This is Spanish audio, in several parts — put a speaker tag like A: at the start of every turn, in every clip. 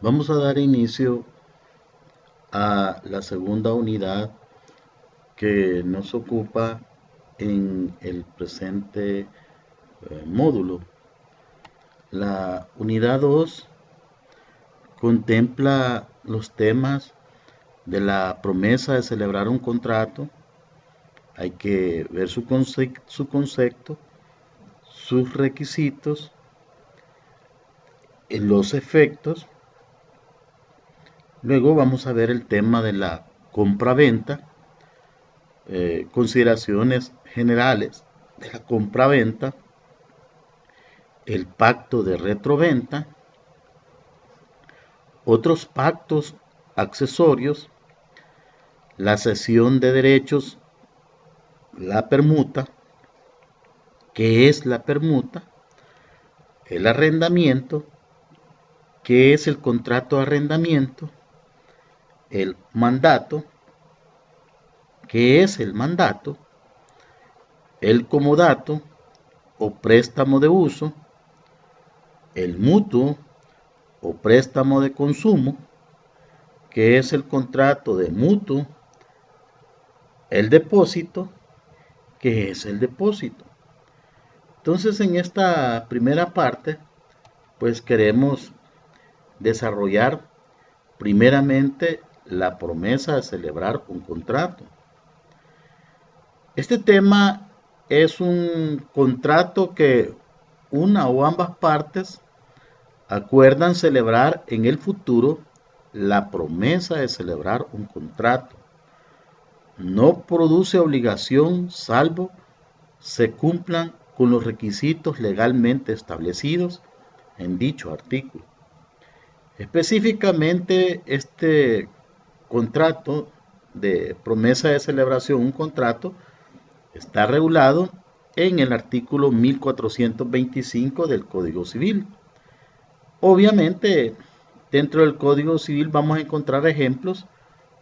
A: Vamos a dar inicio a la segunda unidad que nos ocupa en el presente módulo. La unidad 2 contempla los temas de la promesa de celebrar un contrato. Hay que ver su concepto, sus requisitos, los efectos. Luego vamos a ver el tema de la compra-venta, consideraciones generales de la compra-venta, el pacto de retroventa, otros pactos accesorios, la cesión de derechos, la permuta, qué es la permuta, el arrendamiento, qué es el contrato de arrendamiento, el mandato, qué es el mandato, el comodato o préstamo de uso, el mutuo o préstamo de consumo, que es el contrato de mutuo, el depósito, que es el depósito. Entonces, en esta primera parte, pues queremos desarrollar primeramente la promesa de celebrar un contrato. Este tema es un contrato que una o ambas partes acuerdan celebrar en el futuro. La promesa de celebrar un contrato no produce obligación salvo se cumplan con los requisitos legalmente establecidos en dicho artículo. Específicamente, este contrato de promesa de celebración, un contrato, está regulado en el artículo 1425 del Código Civil. Obviamente, dentro del Código Civil vamos a encontrar ejemplos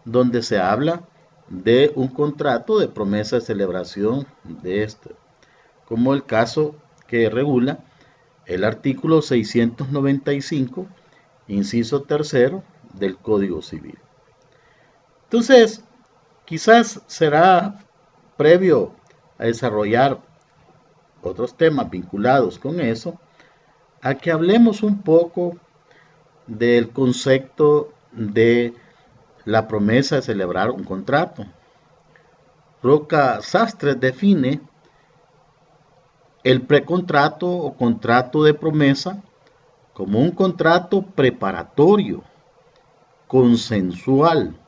A: donde se habla de un contrato de promesa de celebración de este, como el caso que regula el artículo 695, inciso tercero del Código Civil. Entonces, quizás será previo a desarrollar otros temas vinculados con eso, a que hablemos un poco del concepto de la promesa de celebrar un contrato. Roca Sastre define el precontrato o contrato de promesa como un contrato preparatorio, consensual,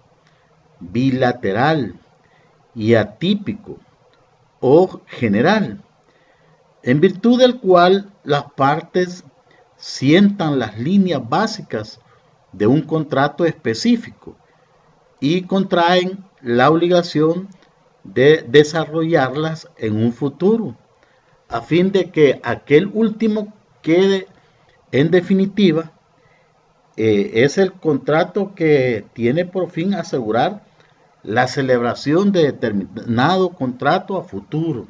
A: bilateral y atípico o general, en virtud del cual las partes sientan las líneas básicas de un contrato específico y contraen la obligación de desarrollarlas en un futuro, a fin de que aquel último quede en definitiva. Es el contrato que tiene por fin asegurar la celebración de determinado contrato a futuro.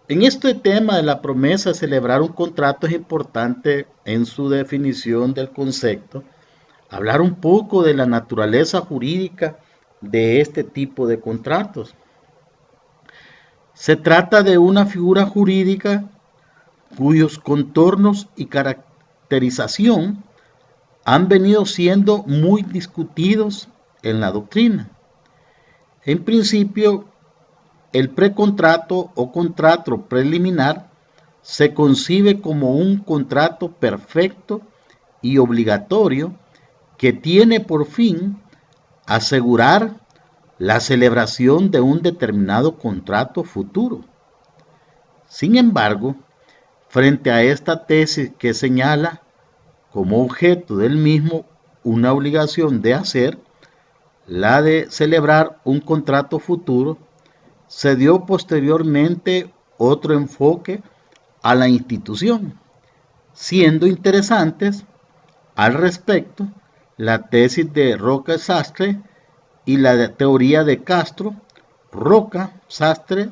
A: En este tema de la promesa de celebrar un contrato es importante en su definición del concepto hablar un poco de la naturaleza jurídica de este tipo de contratos. Se trata de una figura jurídica cuyos contornos y caracterización han venido siendo muy discutidos en la doctrina. En principio, el precontrato o contrato preliminar se concibe como un contrato perfecto y obligatorio que tiene por fin asegurar la celebración de un determinado contrato futuro. Sin embargo, frente a esta tesis que señala como objeto del mismo una obligación de hacer, la de celebrar un contrato futuro, se dio posteriormente otro enfoque a la institución, siendo interesantes al respecto la tesis de Roca Sastre y la teoría de Castro, Roca Sastre,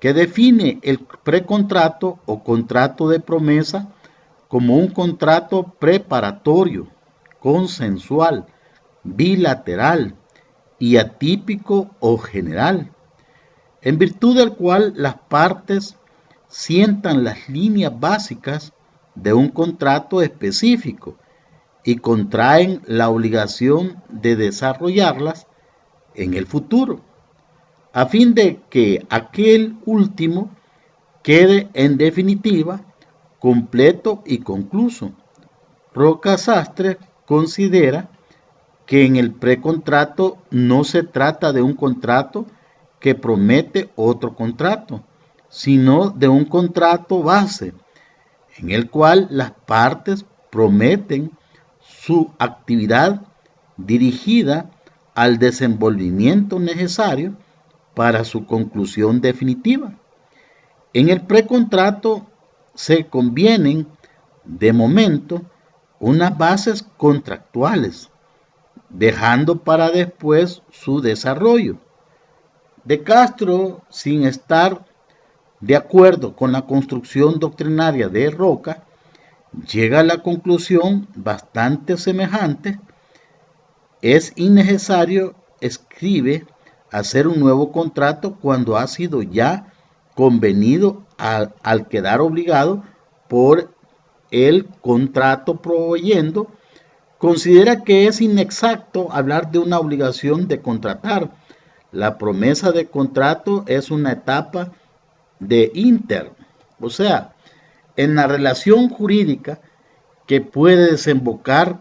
A: que define el precontrato o contrato de promesa como un contrato preparatorio, consensual, bilateral y atípico o general, en virtud del cual las partes sientan las líneas básicas de un contrato específico y contraen la obligación de desarrollarlas en el futuro, a fin de que aquel último quede en definitiva completo y concluso. Roca Sastre considera que en el precontrato no se trata de un contrato que promete otro contrato, sino de un contrato base, en el cual las partes prometen su actividad dirigida al desenvolvimiento necesario para su conclusión definitiva. En el precontrato se convienen de momento unas bases contractuales, dejando para después su desarrollo. De Castro, sin estar de acuerdo con la construcción doctrinaria de Roca, llega a la conclusión bastante semejante. Es innecesario, escribe, hacer un nuevo contrato cuando ha sido ya convenido al quedar obligado por el contrato proveyendo. Considera que es inexacto hablar de una obligación de contratar. La promesa de contrato es una etapa de o sea, en la relación jurídica que puede desembocar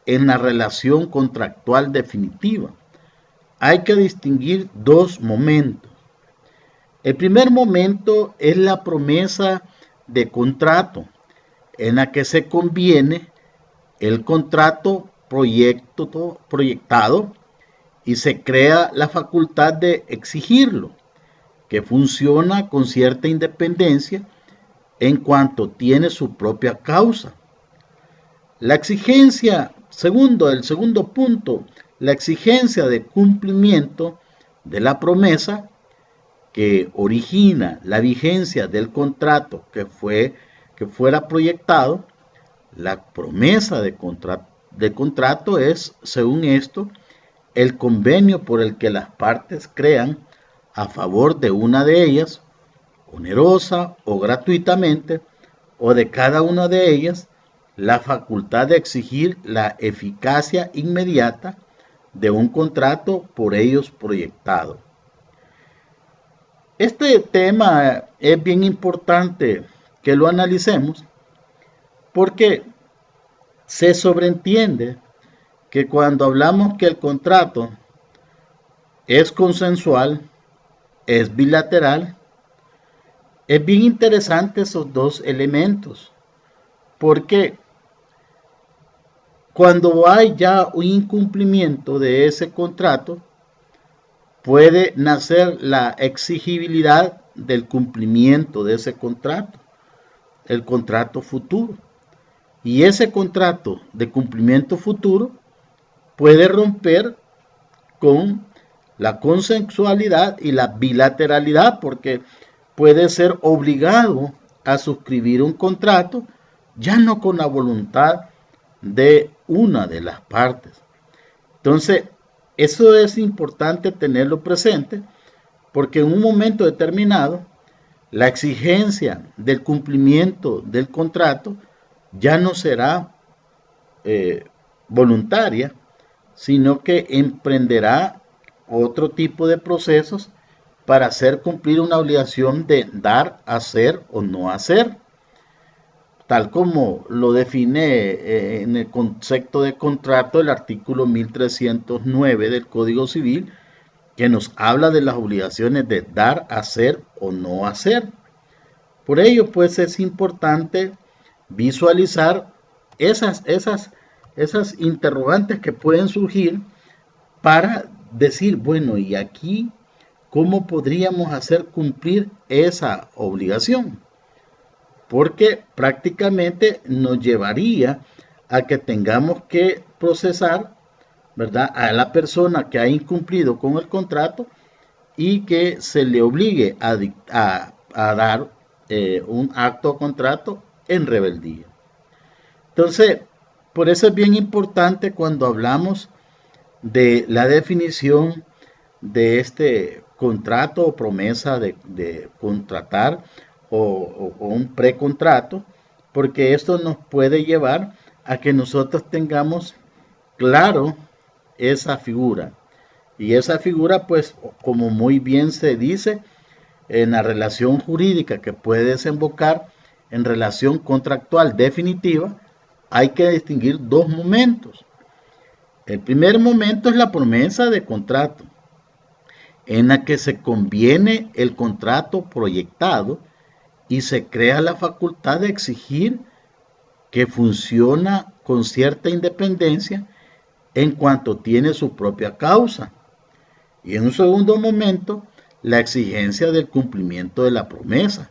A: en la relación contractual definitiva. Hay que distinguir dos momentos. El primer momento es la promesa de contrato, en la que se conviene el contrato proyectado y se crea la facultad de exigirlo, que funciona con cierta independencia en cuanto tiene su propia causa. La exigencia, el segundo punto, la exigencia de cumplimiento de la promesa que origina la vigencia del contrato que fuera proyectado. La promesa de contrato es, según esto, el convenio por el que las partes crean a favor de una de ellas, onerosa o gratuitamente, o de cada una de ellas, la facultad de exigir la eficacia inmediata de un contrato por ellos proyectado. Este tema es bien importante que lo analicemos porque se sobreentiende que cuando hablamos que el contrato es consensual, es bilateral, es bien interesante esos dos elementos, porque cuando hay ya un incumplimiento de ese contrato, puede nacer la exigibilidad del cumplimiento de ese contrato, el contrato futuro. Y ese contrato de cumplimiento futuro puede romper con la consensualidad y la bilateralidad, porque puede ser obligado a suscribir un contrato ya no con la voluntad de una de las partes. Entonces, eso es importante tenerlo presente, porque en un momento determinado, la exigencia del cumplimiento del contrato ya no será voluntaria, sino que emprenderá otro tipo de procesos para hacer cumplir una obligación de dar, hacer o no hacer, tal como lo define en el concepto de contrato el artículo 1309 del Código Civil, que nos habla de las obligaciones de dar, hacer o no hacer. Por ello, pues es importante visualizar esas interrogantes que pueden surgir para decir, bueno, ¿y aquí cómo podríamos hacer cumplir esa obligación? Porque prácticamente nos llevaría a que tengamos que procesar, ¿verdad?, a la persona que ha incumplido con el contrato y que se le obligue a dar un acto o contrato en rebeldía. Entonces, por eso es bien importante cuando hablamos de la definición de este contrato o promesa de contratar o un precontrato, porque esto nos puede llevar a que nosotros tengamos claro esa figura. Y esa figura, pues, como muy bien se dice, en la relación jurídica que puede desembocar en relación contractual definitiva, hay que distinguir dos momentos. El primer momento es la promesa de contrato, en la que se conviene el contrato proyectado y se crea la facultad de exigir que funciona con cierta independencia en cuanto tiene su propia causa. Y en un segundo momento, la exigencia del cumplimiento de la promesa,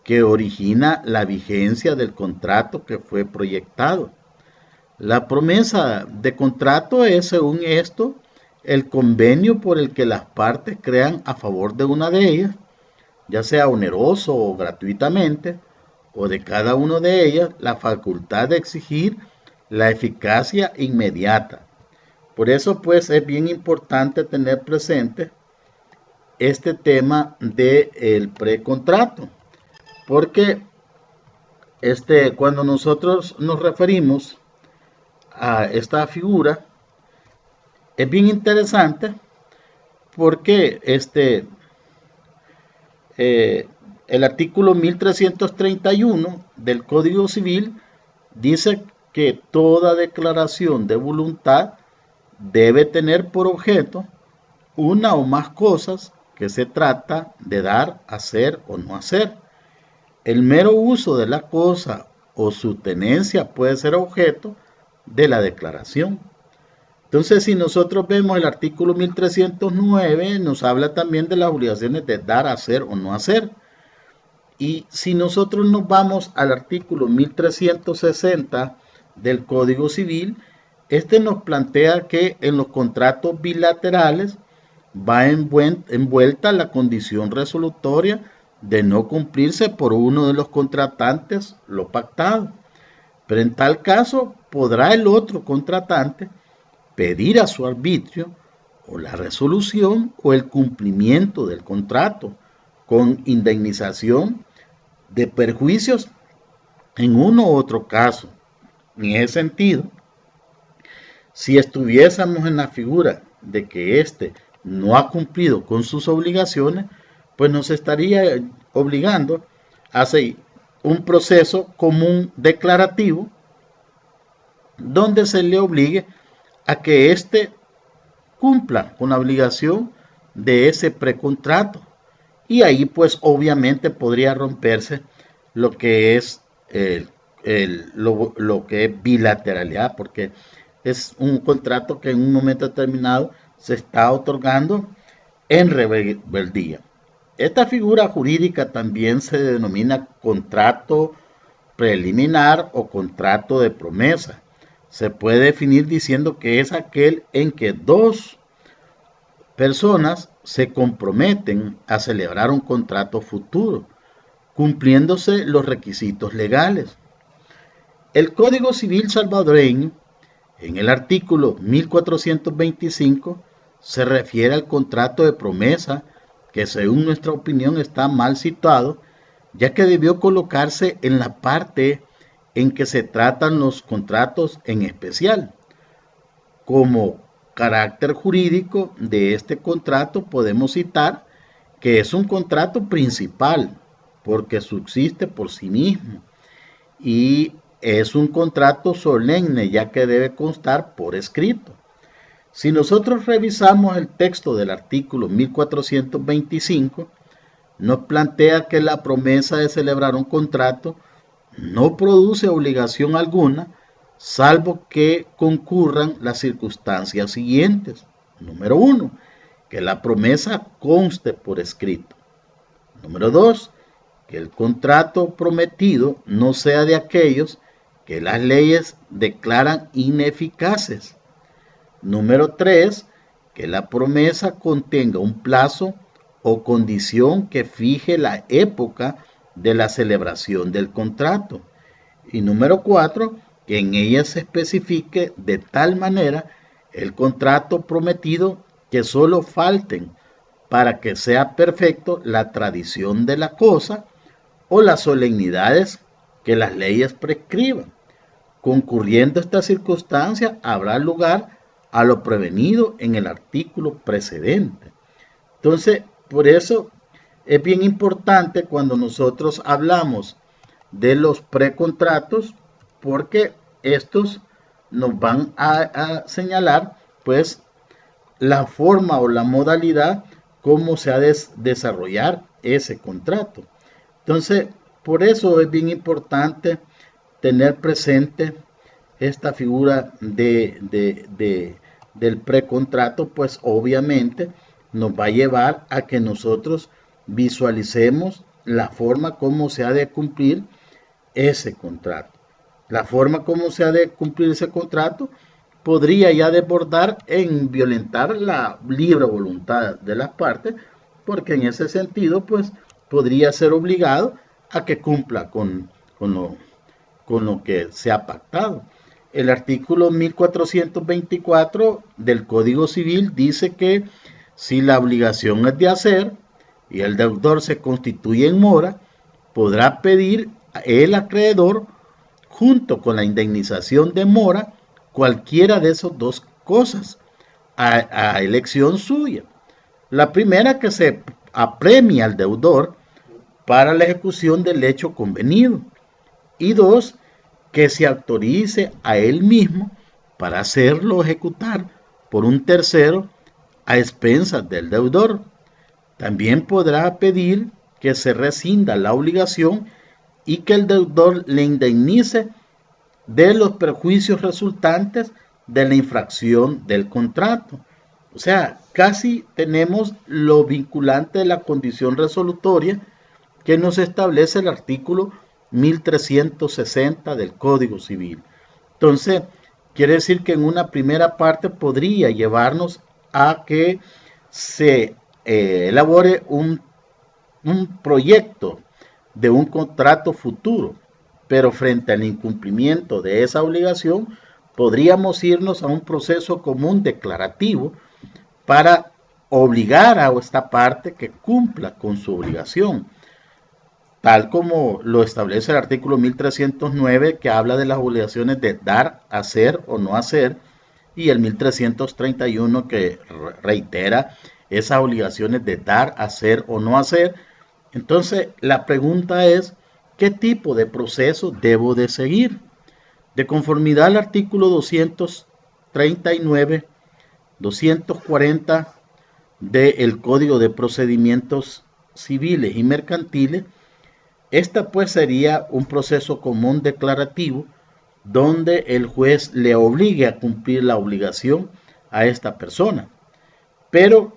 A: que origina la vigencia del contrato que fue proyectado. La promesa de contrato es, según esto, el convenio por el que las partes crean a favor de una de ellas, ya sea oneroso o gratuitamente, o de cada una de ellas, la facultad de exigir la eficacia inmediata. Por eso, pues, es bien importante tener presente este tema del precontrato, porque cuando nosotros nos referimos a esta figura, es bien interesante porque el artículo 1331 del Código Civil dice que toda declaración de voluntad debe tener por objeto una o más cosas que se trata de dar, hacer o no hacer. El mero uso de la cosa o su tenencia puede ser objeto de la declaración. Entonces, si nosotros vemos el artículo 1309, nos habla también de las obligaciones de dar, hacer o no hacer. Y si nosotros nos vamos al artículo 1360 del Código Civil, nos plantea que en los contratos bilaterales va envuelta la condición resolutoria de no cumplirse por uno de los contratantes lo pactado. Pero en tal caso podrá el otro contratante pedir a su arbitrio o la resolución o el cumplimiento del contrato con indemnización de perjuicios en uno u otro caso. En ese sentido, si estuviésemos en la figura de que éste no ha cumplido con sus obligaciones, pues nos estaría obligando a seguir un proceso común declarativo donde se le obligue a que éste cumpla con la obligación de ese precontrato. Y ahí pues obviamente podría romperse lo que es lo que es bilateralidad, porque es un contrato que en un momento determinado se está otorgando en rebeldía. Esta figura jurídica también se denomina contrato preliminar o contrato de promesa. Se puede definir diciendo que es aquel en que dos personas se comprometen a celebrar un contrato futuro, cumpliéndose los requisitos legales. El Código Civil salvadoreño, en el artículo 1425, se refiere al contrato de promesa, que según nuestra opinión está mal situado, ya que debió colocarse en la parte en que se tratan los contratos en especial. Como carácter jurídico de este contrato podemos citar que es un contrato principal, porque subsiste por sí mismo, y es un contrato solemne, ya que debe constar por escrito. Si nosotros revisamos el texto del artículo 1425, nos plantea que la promesa de celebrar un contrato no produce obligación alguna, salvo que concurran las circunstancias siguientes. Número 1, que la promesa conste por escrito. Número 2, que el contrato prometido no sea de aquellos que las leyes declaran ineficaces. Número 3, que la promesa contenga un plazo o condición que fije la época de la celebración del contrato. Y número 4, que en ella se especifique de tal manera el contrato prometido que solo falten para que sea perfecto la tradición de la cosa o las solemnidades que las leyes prescriban. Concurriendo esta circunstancia, habrá lugar a lo prevenido en el artículo precedente. Entonces, por eso es bien importante cuando nosotros hablamos de los precontratos, porque estos nos van a señalar, pues, la forma o la modalidad cómo se ha de desarrollar ese contrato. Entonces, por eso es bien importante tener presente esta figura del precontrato, pues obviamente nos va a llevar a que nosotros visualicemos la forma como se ha de cumplir ese contrato. La forma como se ha de cumplir ese contrato podría ya desbordar en violentar la libre voluntad de las partes, porque en ese sentido, pues, podría ser obligado a que cumpla con lo que se ha pactado. El artículo 1424 del Código Civil dice que si la obligación es de hacer y el deudor se constituye en mora, podrá pedir el acreedor, junto con la indemnización de mora, cualquiera de esas dos cosas a elección suya. La primera, que se apremia al deudor para la ejecución del hecho convenido. Y dos, que se autorice a él mismo para hacerlo ejecutar por un tercero a expensas del deudor. También podrá pedir que se rescinda la obligación y que el deudor le indemnice de los perjuicios resultantes de la infracción del contrato. O sea, casi tenemos lo vinculante de la condición resolutoria que nos establece el artículo 1360 del Código Civil. Entonces, quiere decir que en una primera parte podría llevarnos a que se elabore un proyecto de un contrato futuro, pero frente al incumplimiento de esa obligación, podríamos irnos a un proceso común declarativo para obligar a esta parte que cumpla con su obligación, tal como lo establece el artículo 1309, que habla de las obligaciones de dar, hacer o no hacer, y el 1331, que reitera esas obligaciones de dar, hacer o no hacer. Entonces, la pregunta es, ¿qué tipo de proceso debo de seguir? De conformidad al artículo 239, 240 del Código de Procedimientos Civiles y Mercantiles, esta pues sería un proceso común declarativo donde el juez le obligue a cumplir la obligación a esta persona. Pero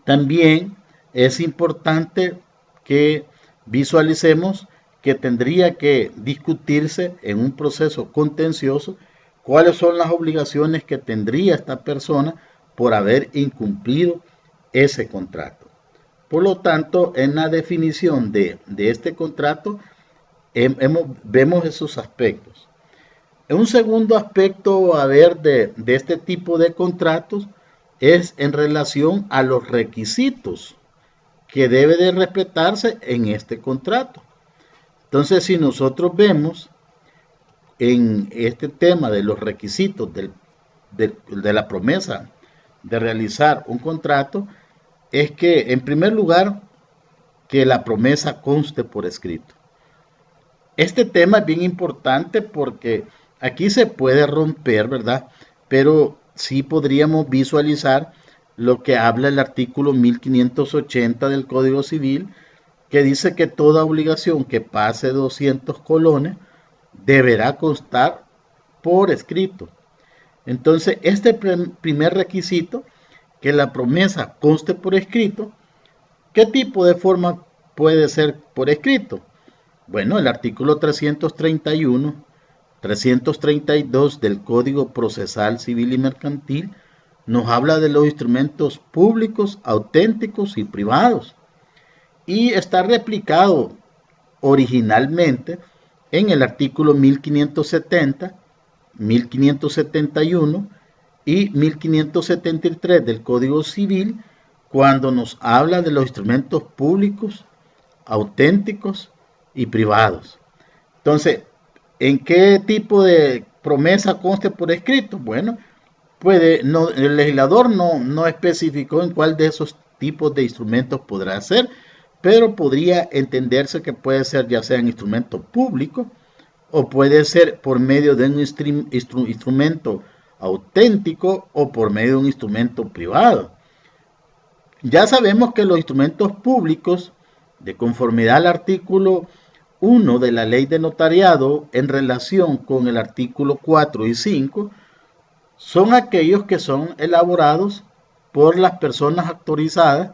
A: también es importante que visualicemos que tendría que discutirse en un proceso contencioso cuáles son las obligaciones que tendría esta persona por haber incumplido ese contrato. Por lo tanto, en la definición de este contrato vemos esos aspectos. Un segundo aspecto a ver de este tipo de contratos es en relación a los requisitos que debe de respetarse en este contrato. Entonces, si nosotros vemos en este tema de los requisitos de la promesa de realizar un contrato, es que, en primer lugar, que la promesa conste por escrito. Este tema es bien importante porque aquí se puede romper, ¿verdad? Pero sí podríamos visualizar lo que habla el artículo 1580 del Código Civil, que dice que toda obligación que pase 200 colones deberá constar por escrito. Entonces, este primer requisito, que la promesa conste por escrito, ¿qué tipo de forma puede ser por escrito? Bueno, el artículo 331, 332 del Código Procesal Civil y Mercantil nos habla de los instrumentos públicos, auténticos y privados. Y está replicado originalmente en el artículo 1570, 1571 y 1573 del Código Civil, cuando nos habla de los instrumentos públicos, auténticos y privados. Entonces, ¿en qué tipo de promesa conste por escrito? Bueno, el legislador no especificó en cuál de esos tipos de instrumentos podrá ser, pero podría entenderse que puede ser ya sea en instrumento público o puede ser por medio de un instrumento auténtico o por medio de un instrumento privado. Ya sabemos que los instrumentos públicos, de conformidad al artículo 1 de la ley de notariado en relación con el artículo 4 y 5, son aquellos que son elaborados por las personas autorizadas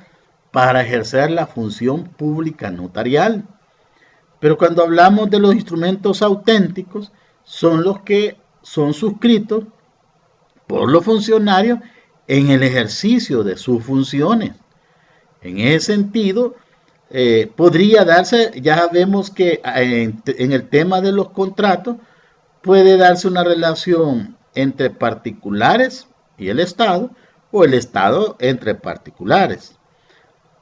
A: para ejercer la función pública notarial. Pero cuando hablamos de los instrumentos auténticos, son los que son suscritos por los funcionarios en el ejercicio de sus funciones. En ese sentido, podría darse, ya vemos que en el tema de los contratos, puede darse una relación entre particulares y el Estado, o el Estado entre particulares.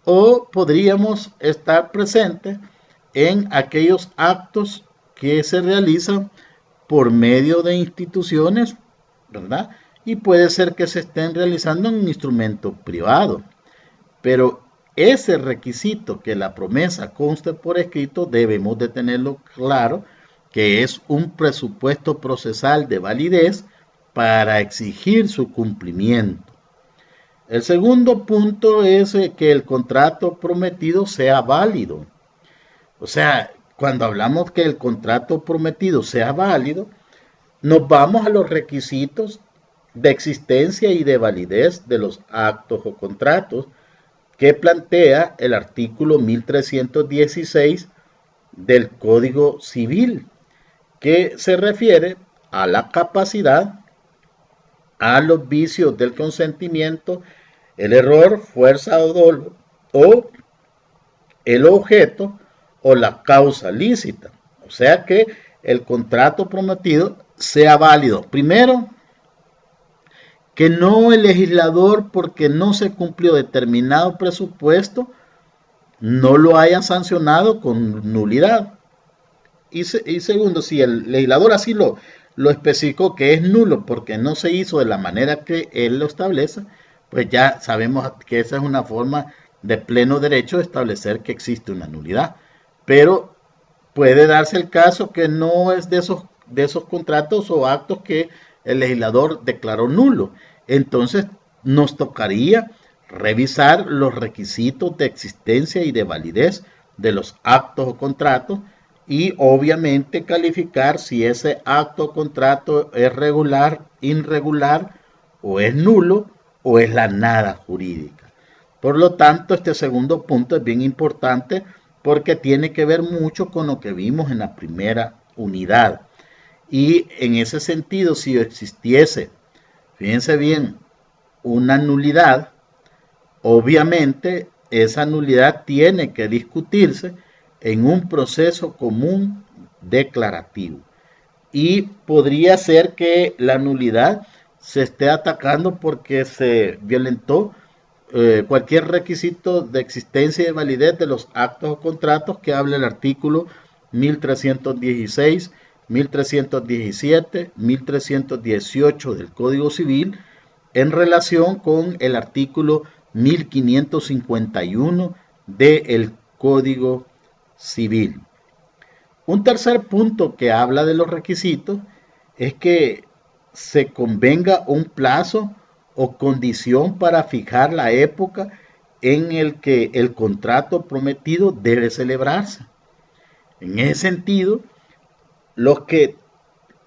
A: O podríamos estar presentes en aquellos actos que se realizan por medio de instituciones, ¿verdad? Y puede ser que se estén realizando en un instrumento privado. Pero ese requisito que la promesa conste por escrito debemos de tenerlo claro, que es un presupuesto procesal de validez para exigir su cumplimiento. El segundo punto es que el contrato prometido sea válido. O sea, cuando hablamos que el contrato prometido sea válido, nos vamos a los requisitos de existencia y de validez de los actos o contratos que plantea el artículo 1316 del Código Civil, que se refiere a la capacidad, a los vicios del consentimiento, el error, fuerza o dolo, o el objeto o la causa lícita. O sea que el contrato prometido sea válido. Primero, que no el legislador, porque no se cumplió determinado presupuesto, no lo haya sancionado con nulidad. Y segundo, si el legislador así lo especificó que es nulo porque no se hizo de la manera que él lo establece, pues ya sabemos que esa es una forma de pleno derecho de establecer que existe una nulidad. Pero puede darse el caso que no es de esos contratos o actos que el legislador declaró nulo. Entonces nos tocaría revisar los requisitos de existencia y de validez de los actos o contratos y obviamente calificar si ese acto o contrato es regular, irregular o es nulo o es la nada jurídica. Por lo tanto, este segundo punto es bien importante porque tiene que ver mucho con lo que vimos en la primera unidad. Y en ese sentido, si existiese, fíjense bien, una nulidad, obviamente esa nulidad tiene que discutirse en un proceso común declarativo. Y podría ser que la nulidad se esté atacando porque se violentó cualquier requisito de existencia y de validez de los actos o contratos que habla el artículo 1316, 1317, 1318 del Código Civil en relación con el artículo 1551 del Código Civil. Un tercer punto que habla de los requisitos es que se convenga un plazo o condición para fijar la época en el que el contrato prometido debe celebrarse. En ese sentido, los que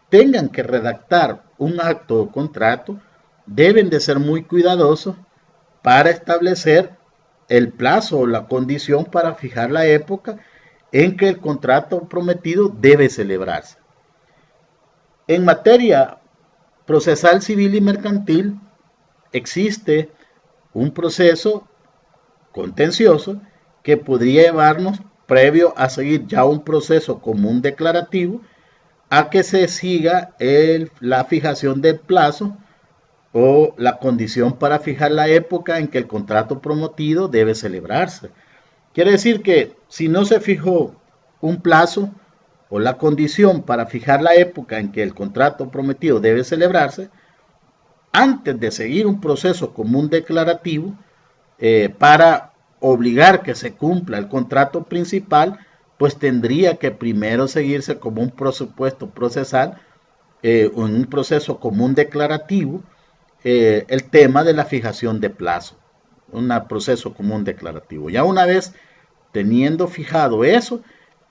A: tengan que redactar un acto o contrato deben de ser muy cuidadosos para establecer el plazo o la condición para fijar la época en que el contrato prometido debe celebrarse. En materia procesal civil y mercantil existe un proceso contencioso que podría llevarnos previo a seguir ya un proceso común declarativo, a que se siga la fijación del plazo o la condición para fijar la época en que el contrato prometido debe celebrarse. Quiere decir que si no se fijó un plazo o la condición para fijar la época en que el contrato prometido debe celebrarse, antes de seguir un proceso común declarativo para obligar que se cumpla el contrato principal, pues tendría que primero seguirse como un presupuesto procesal, un proceso común declarativo, el tema de la fijación de plazo, un proceso común declarativo. Ya una vez teniendo fijado eso,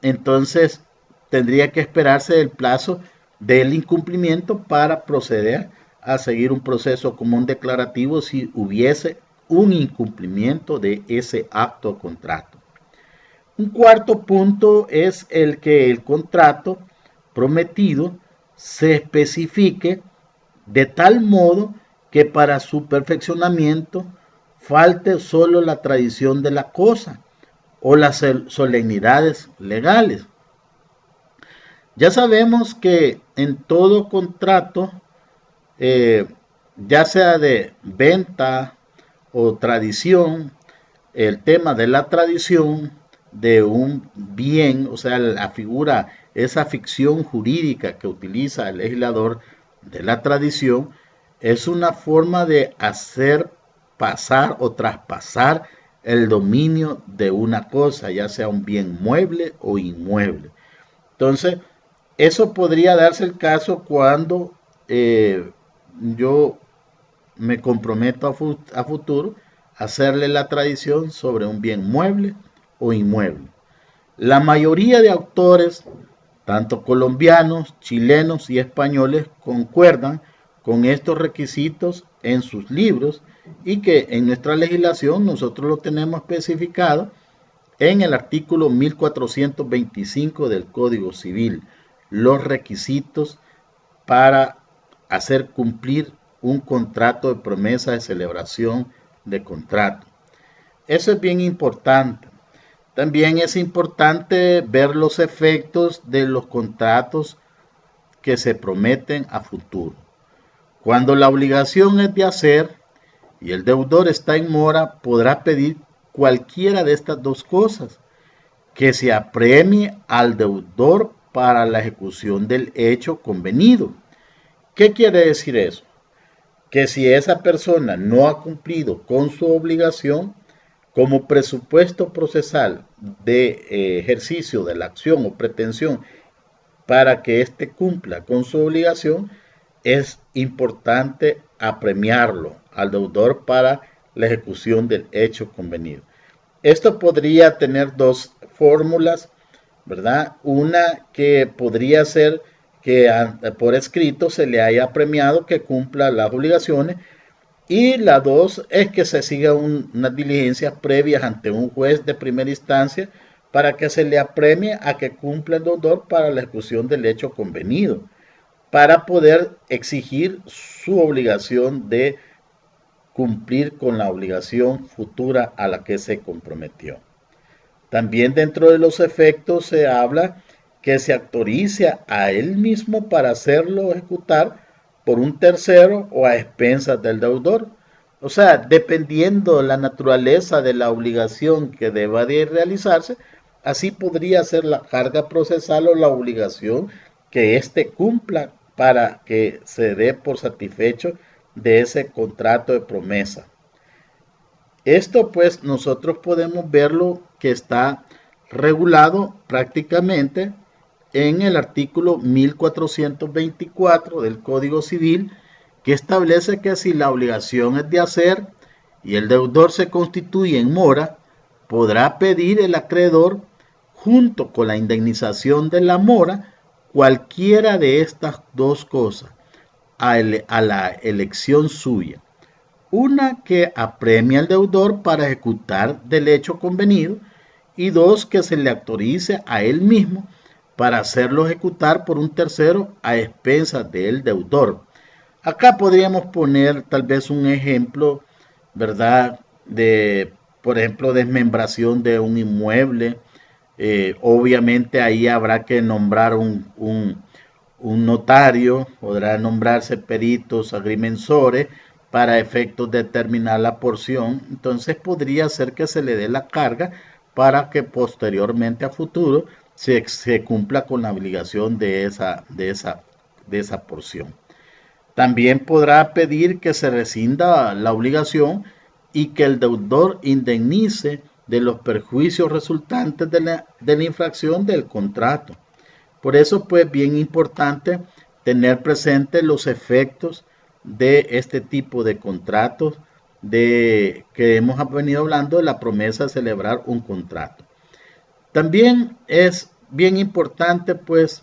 A: entonces tendría que esperarse el plazo del incumplimiento para proceder a seguir un proceso común declarativo si hubiese un incumplimiento de ese acto o contrato. Un cuarto punto es el que el contrato prometido se especifique de tal modo que para su perfeccionamiento falte solo la tradición de la cosa o las solemnidades legales. Ya sabemos que en todo contrato, ya sea de venta o tradición, el tema de la tradición de un bien, o sea, la figura, esa ficción jurídica que utiliza el legislador de la tradición, es una forma de hacer pasar o traspasar el dominio de una cosa, ya sea un bien mueble o inmueble. Entonces, eso podría darse el caso cuando yo me comprometo a futuro a hacerle la tradición sobre un bien mueble o inmueble. La mayoría de autores, tanto colombianos, chilenos y españoles, concuerdan con estos requisitos en sus libros y que en nuestra legislación nosotros lo tenemos especificado en el artículo 1425 del Código Civil, los requisitos para hacer cumplir un contrato de promesa de celebración de contrato. Eso es bien importante. También es importante ver los efectos de los contratos que se prometen a futuro. Cuando la obligación es de hacer y el deudor está en mora, podrá pedir cualquiera de estas dos cosas: que se apremie al deudor para la ejecución del hecho convenido. ¿Qué quiere decir eso? Que si esa persona no ha cumplido con su obligación, como presupuesto procesal de ejercicio de la acción o pretensión para que éste cumpla con su obligación, es importante apremiarlo al deudor para la ejecución del hecho convenido. Esto podría tener dos fórmulas, ¿verdad? Una que podría ser que por escrito se le haya premiado que cumpla las obligaciones, y la dos es que se siga unas diligencias previas ante un juez de primera instancia para que se le apremie a que cumpla el deudor para la ejecución del hecho convenido, para poder exigir su obligación de cumplir con la obligación futura a la que se comprometió. También dentro de los efectos se habla que se autorice a él mismo para hacerlo ejecutar por un tercero o a expensas del deudor. O sea, dependiendo la naturaleza de la obligación que deba de realizarse, así podría ser la carga procesal o la obligación que éste cumpla para que se dé por satisfecho de ese contrato de promesa. Esto pues nosotros podemos verlo que está regulado prácticamente en el artículo 1424 del Código Civil, que establece que si la obligación es de hacer y el deudor se constituye en mora, podrá pedir el acreedor, junto con la indemnización de la mora, cualquiera de estas dos cosas a la elección suya. Una, que apremia al deudor para ejecutar del hecho convenido, y dos, que se le autorice a él mismo para hacerlo ejecutar por un tercero a expensas del deudor. Acá podríamos poner tal vez un ejemplo, ¿verdad? De, por ejemplo, desmembración de un inmueble, Obviamente ahí habrá que nombrar un notario, podrá nombrarse peritos agrimensores para efectos de determinar la porción. Entonces podría ser que se le dé la carga para que posteriormente a futuro se cumpla con la obligación de esa porción. También podrá pedir que se rescinda la obligación y que el deudor indemnice de los perjuicios resultantes de la infracción del contrato. Por eso, pues, bien importante tener presente los efectos de este tipo de contratos de que hemos venido hablando de la promesa de celebrar un contrato. También es bien importante, pues,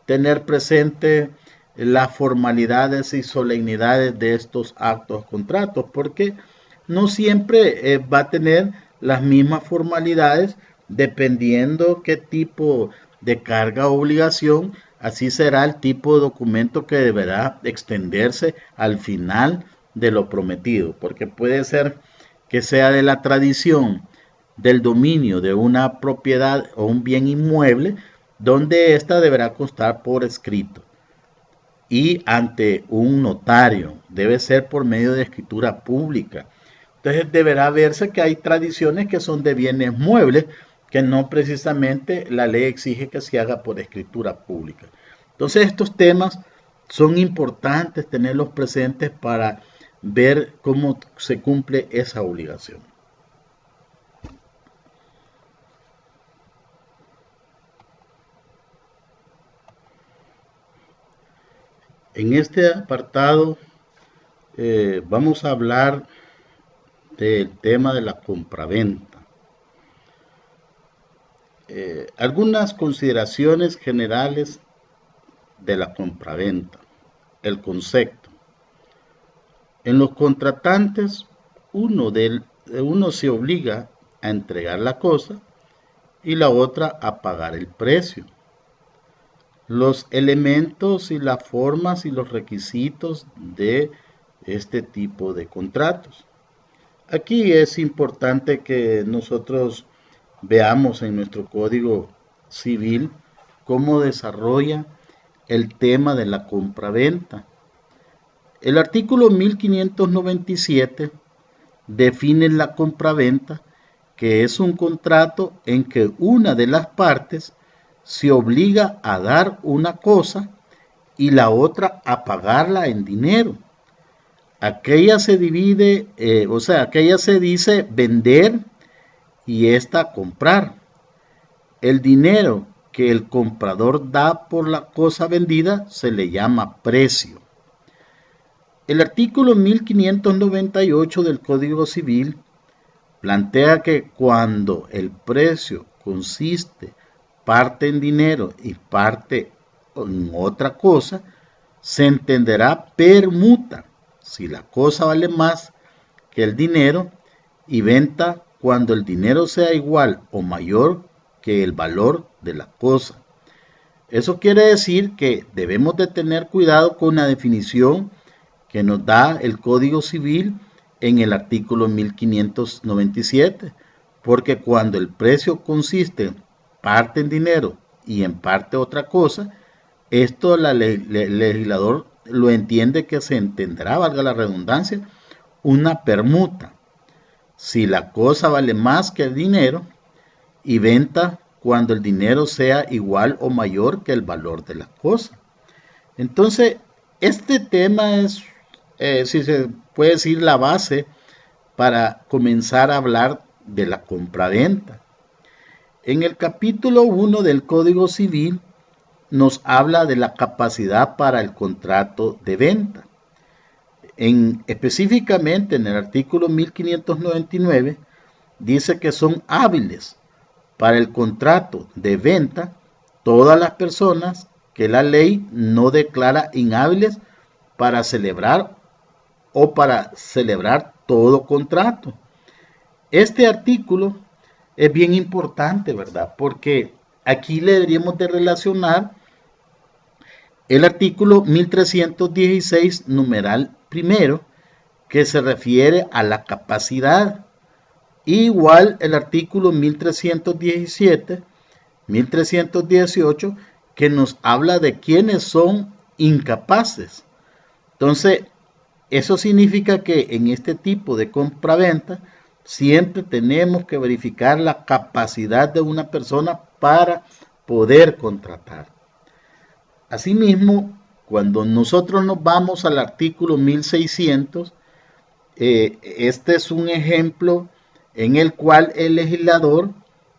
A: tener presente las formalidades y solemnidades de estos actos contratos, porque no siempre va a tener las mismas formalidades dependiendo qué tipo de carga o obligación, así será el tipo de documento que deberá extenderse al final de lo prometido, porque puede ser que sea de la tradición del dominio de una propiedad o un bien inmueble, donde ésta deberá constar por escrito y ante un notario. Debe ser por medio de escritura pública. Entonces deberá verse que hay tradiciones que son de bienes muebles, que no precisamente la ley exige que se haga por escritura pública. Entonces estos temas son importantes tenerlos presentes para ver cómo se cumple esa obligación. En este apartado vamos a hablar del tema de la compraventa. Algunas consideraciones generales de la compraventa. El concepto. En los contratantes, uno se obliga a entregar la cosa y la otra a pagar el precio. Los elementos y las formas y los requisitos de este tipo de contratos. Aquí es importante que nosotros veamos en nuestro Código Civil cómo desarrolla el tema de la compraventa. El artículo 1597 define la compraventa, que es un contrato en que una de las partes se obliga a dar una cosa y la otra a pagarla en dinero. Aquella se divide, aquella se dice vender y esta comprar. El dinero que el comprador da por la cosa vendida se le llama precio. El artículo 1598 del Código Civil plantea que cuando el precio consiste parte en dinero y parte en otra cosa, se entenderá permuta si la cosa vale más que el dinero y venta cuando el dinero sea igual o mayor que el valor de la cosa. Eso quiere decir que debemos de tener cuidado con la definición que nos da el Código Civil en el artículo 1597, porque cuando el precio consiste parte en dinero y en parte otra cosa, esto el legislador lo entiende que se entenderá, valga la redundancia, una permuta. Si la cosa vale más que el dinero y venta cuando el dinero sea igual o mayor que el valor de la cosa. Entonces, este tema es, si se puede decir, la base para comenzar a hablar de la compraventa. En el capítulo 1 del Código Civil nos habla de la capacidad para el contrato de venta. Específicamente en el artículo 1599 dice que son hábiles para el contrato de venta todas las personas que la ley no declara inhábiles para celebrar o para celebrar todo contrato. Este artículo es bien importante, ¿verdad? Porque aquí le deberíamos de relacionar el artículo 1316, numeral primero, que se refiere a la capacidad. Igual el artículo 1317 1318, que nos habla de quienes son incapaces. Entonces, eso significa que en este tipo de compraventa siempre tenemos que verificar la capacidad de una persona para poder contratar. Asimismo, cuando nosotros nos vamos al artículo 1600, este es un ejemplo en el cual el legislador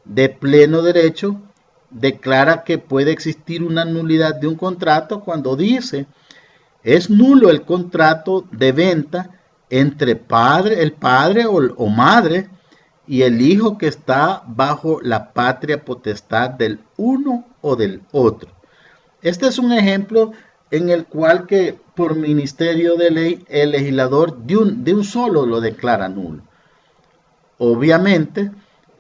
A: de pleno derecho declara que puede existir una nulidad de un contrato cuando dice: es nulo el contrato de venta entre el padre o madre y el hijo que está bajo la patria potestad del uno o del otro. Este es un ejemplo en el cual que por ministerio de ley el legislador de un solo lo declara nulo. Obviamente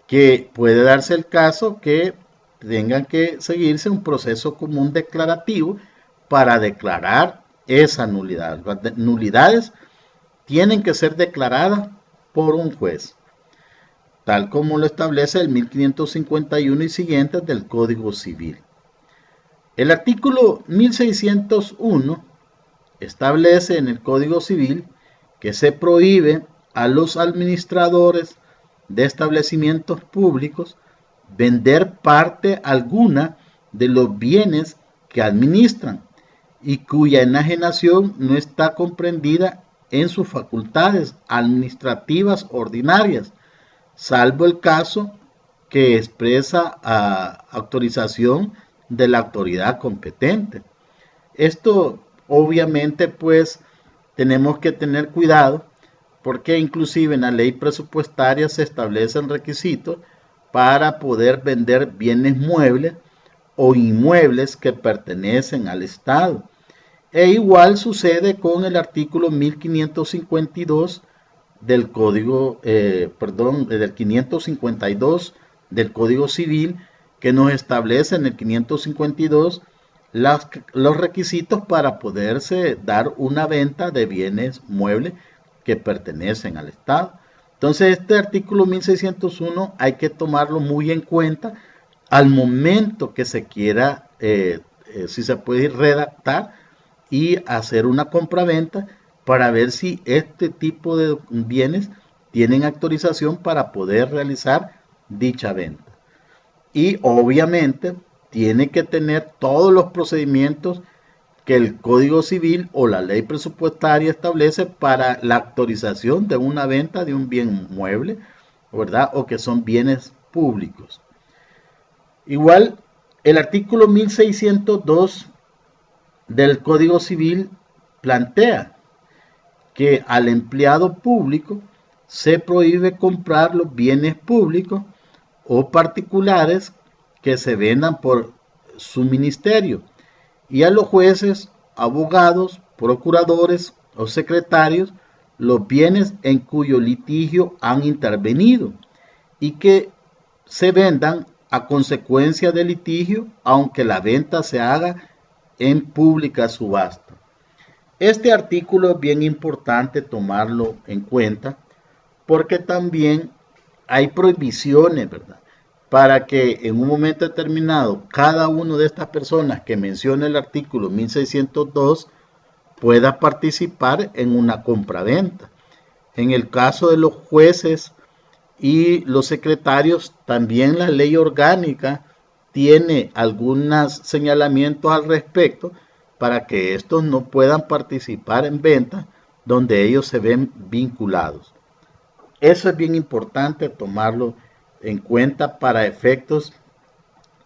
A: que puede darse el caso que tengan que seguirse un proceso común declarativo para declarar esa nulidad. Las nulidades tienen que ser declaradas por un juez, tal como lo establece el 1551 y siguientes del Código Civil. El artículo 1601 establece en el Código Civil que se prohíbe a los administradores de establecimientos públicos vender parte alguna de los bienes que administran y cuya enajenación no está comprendida en sus facultades administrativas ordinarias, salvo el caso que expresa autorización de la autoridad competente. Esto obviamente pues tenemos que tener cuidado porque inclusive en la ley presupuestaria se establecen requisitos para poder vender bienes muebles o inmuebles que pertenecen al Estado. E igual sucede con el artículo 1552 del Código, del 552 del Código Civil, que nos establece en el 552 los requisitos para poderse dar una venta de bienes muebles que pertenecen al Estado. Entonces, este artículo 1601 hay que tomarlo muy en cuenta al momento que se quiera, si se puede redactar y hacer una compraventa para ver si este tipo de bienes tienen autorización para poder realizar dicha venta. Y obviamente tiene que tener todos los procedimientos que el Código Civil o la ley presupuestaria establece para la autorización de una venta de un bien mueble, ¿verdad? O que son bienes públicos. Igual, el artículo 1602 del Código Civil plantea que al empleado público se prohíbe comprar los bienes públicos o particulares que se vendan por su ministerio, y a los jueces, abogados, procuradores o secretarios los bienes en cuyo litigio han intervenido y que se vendan a consecuencia del litigio, aunque la venta se haga en pública subasta. Este artículo es bien importante tomarlo en cuenta porque también hay prohibiciones, ¿verdad? Para que en un momento determinado cada una de estas personas que menciona el artículo 1602 pueda participar en una compraventa. En el caso de los jueces y los secretarios, también la ley orgánica tiene algunos señalamientos al respecto para que estos no puedan participar en ventas donde ellos se ven vinculados. Eso es bien importante tomarlo en cuenta para efectos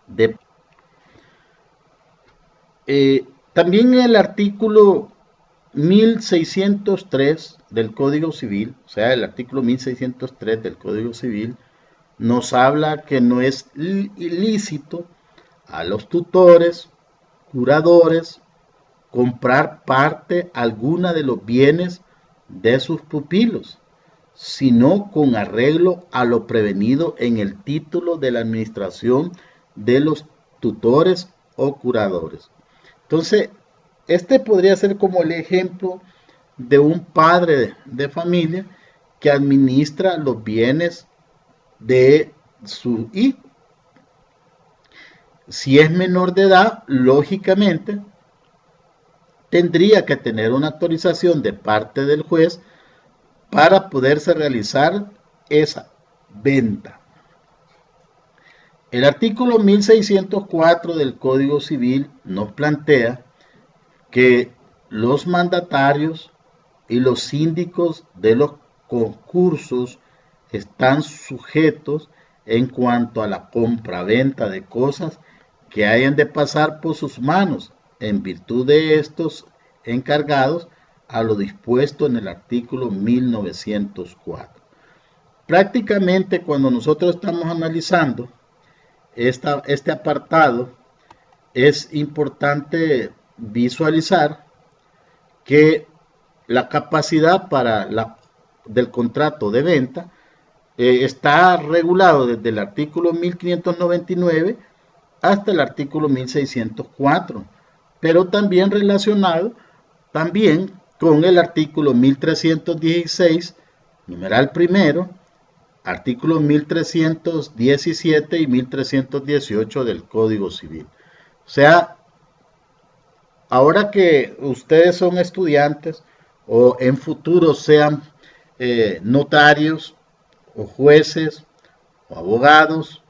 A: de... también el artículo 1603 del Código Civil, o sea, el artículo 1603 del Código Civil, nos habla que no es ilícito a los tutores, curadores, comprar parte alguna de los bienes de sus pupilos, sino con arreglo a lo prevenido en el título de la administración de los tutores o curadores. Entonces, este podría ser como el ejemplo de un padre de familia que administra los bienes de su hijo. Si es menor de edad, lógicamente tendría que tener una autorización de parte del juez para poderse realizar esa venta. El artículo 1604 del Código Civil nos plantea que los mandatarios y los síndicos de los concursos están sujetos en cuanto a la compra-venta de cosas que hayan de pasar por sus manos en virtud de estos encargados a lo dispuesto en el artículo 1904. Prácticamente cuando nosotros estamos analizando este apartado, es importante visualizar que la capacidad del contrato de venta está regulado desde el artículo 1599 hasta el artículo 1604, pero también relacionado también con el artículo 1316, numeral primero, artículos 1317 y 1318 del Código Civil. O sea, ahora que ustedes son estudiantes o en futuro sean notarios o jueces o abogados,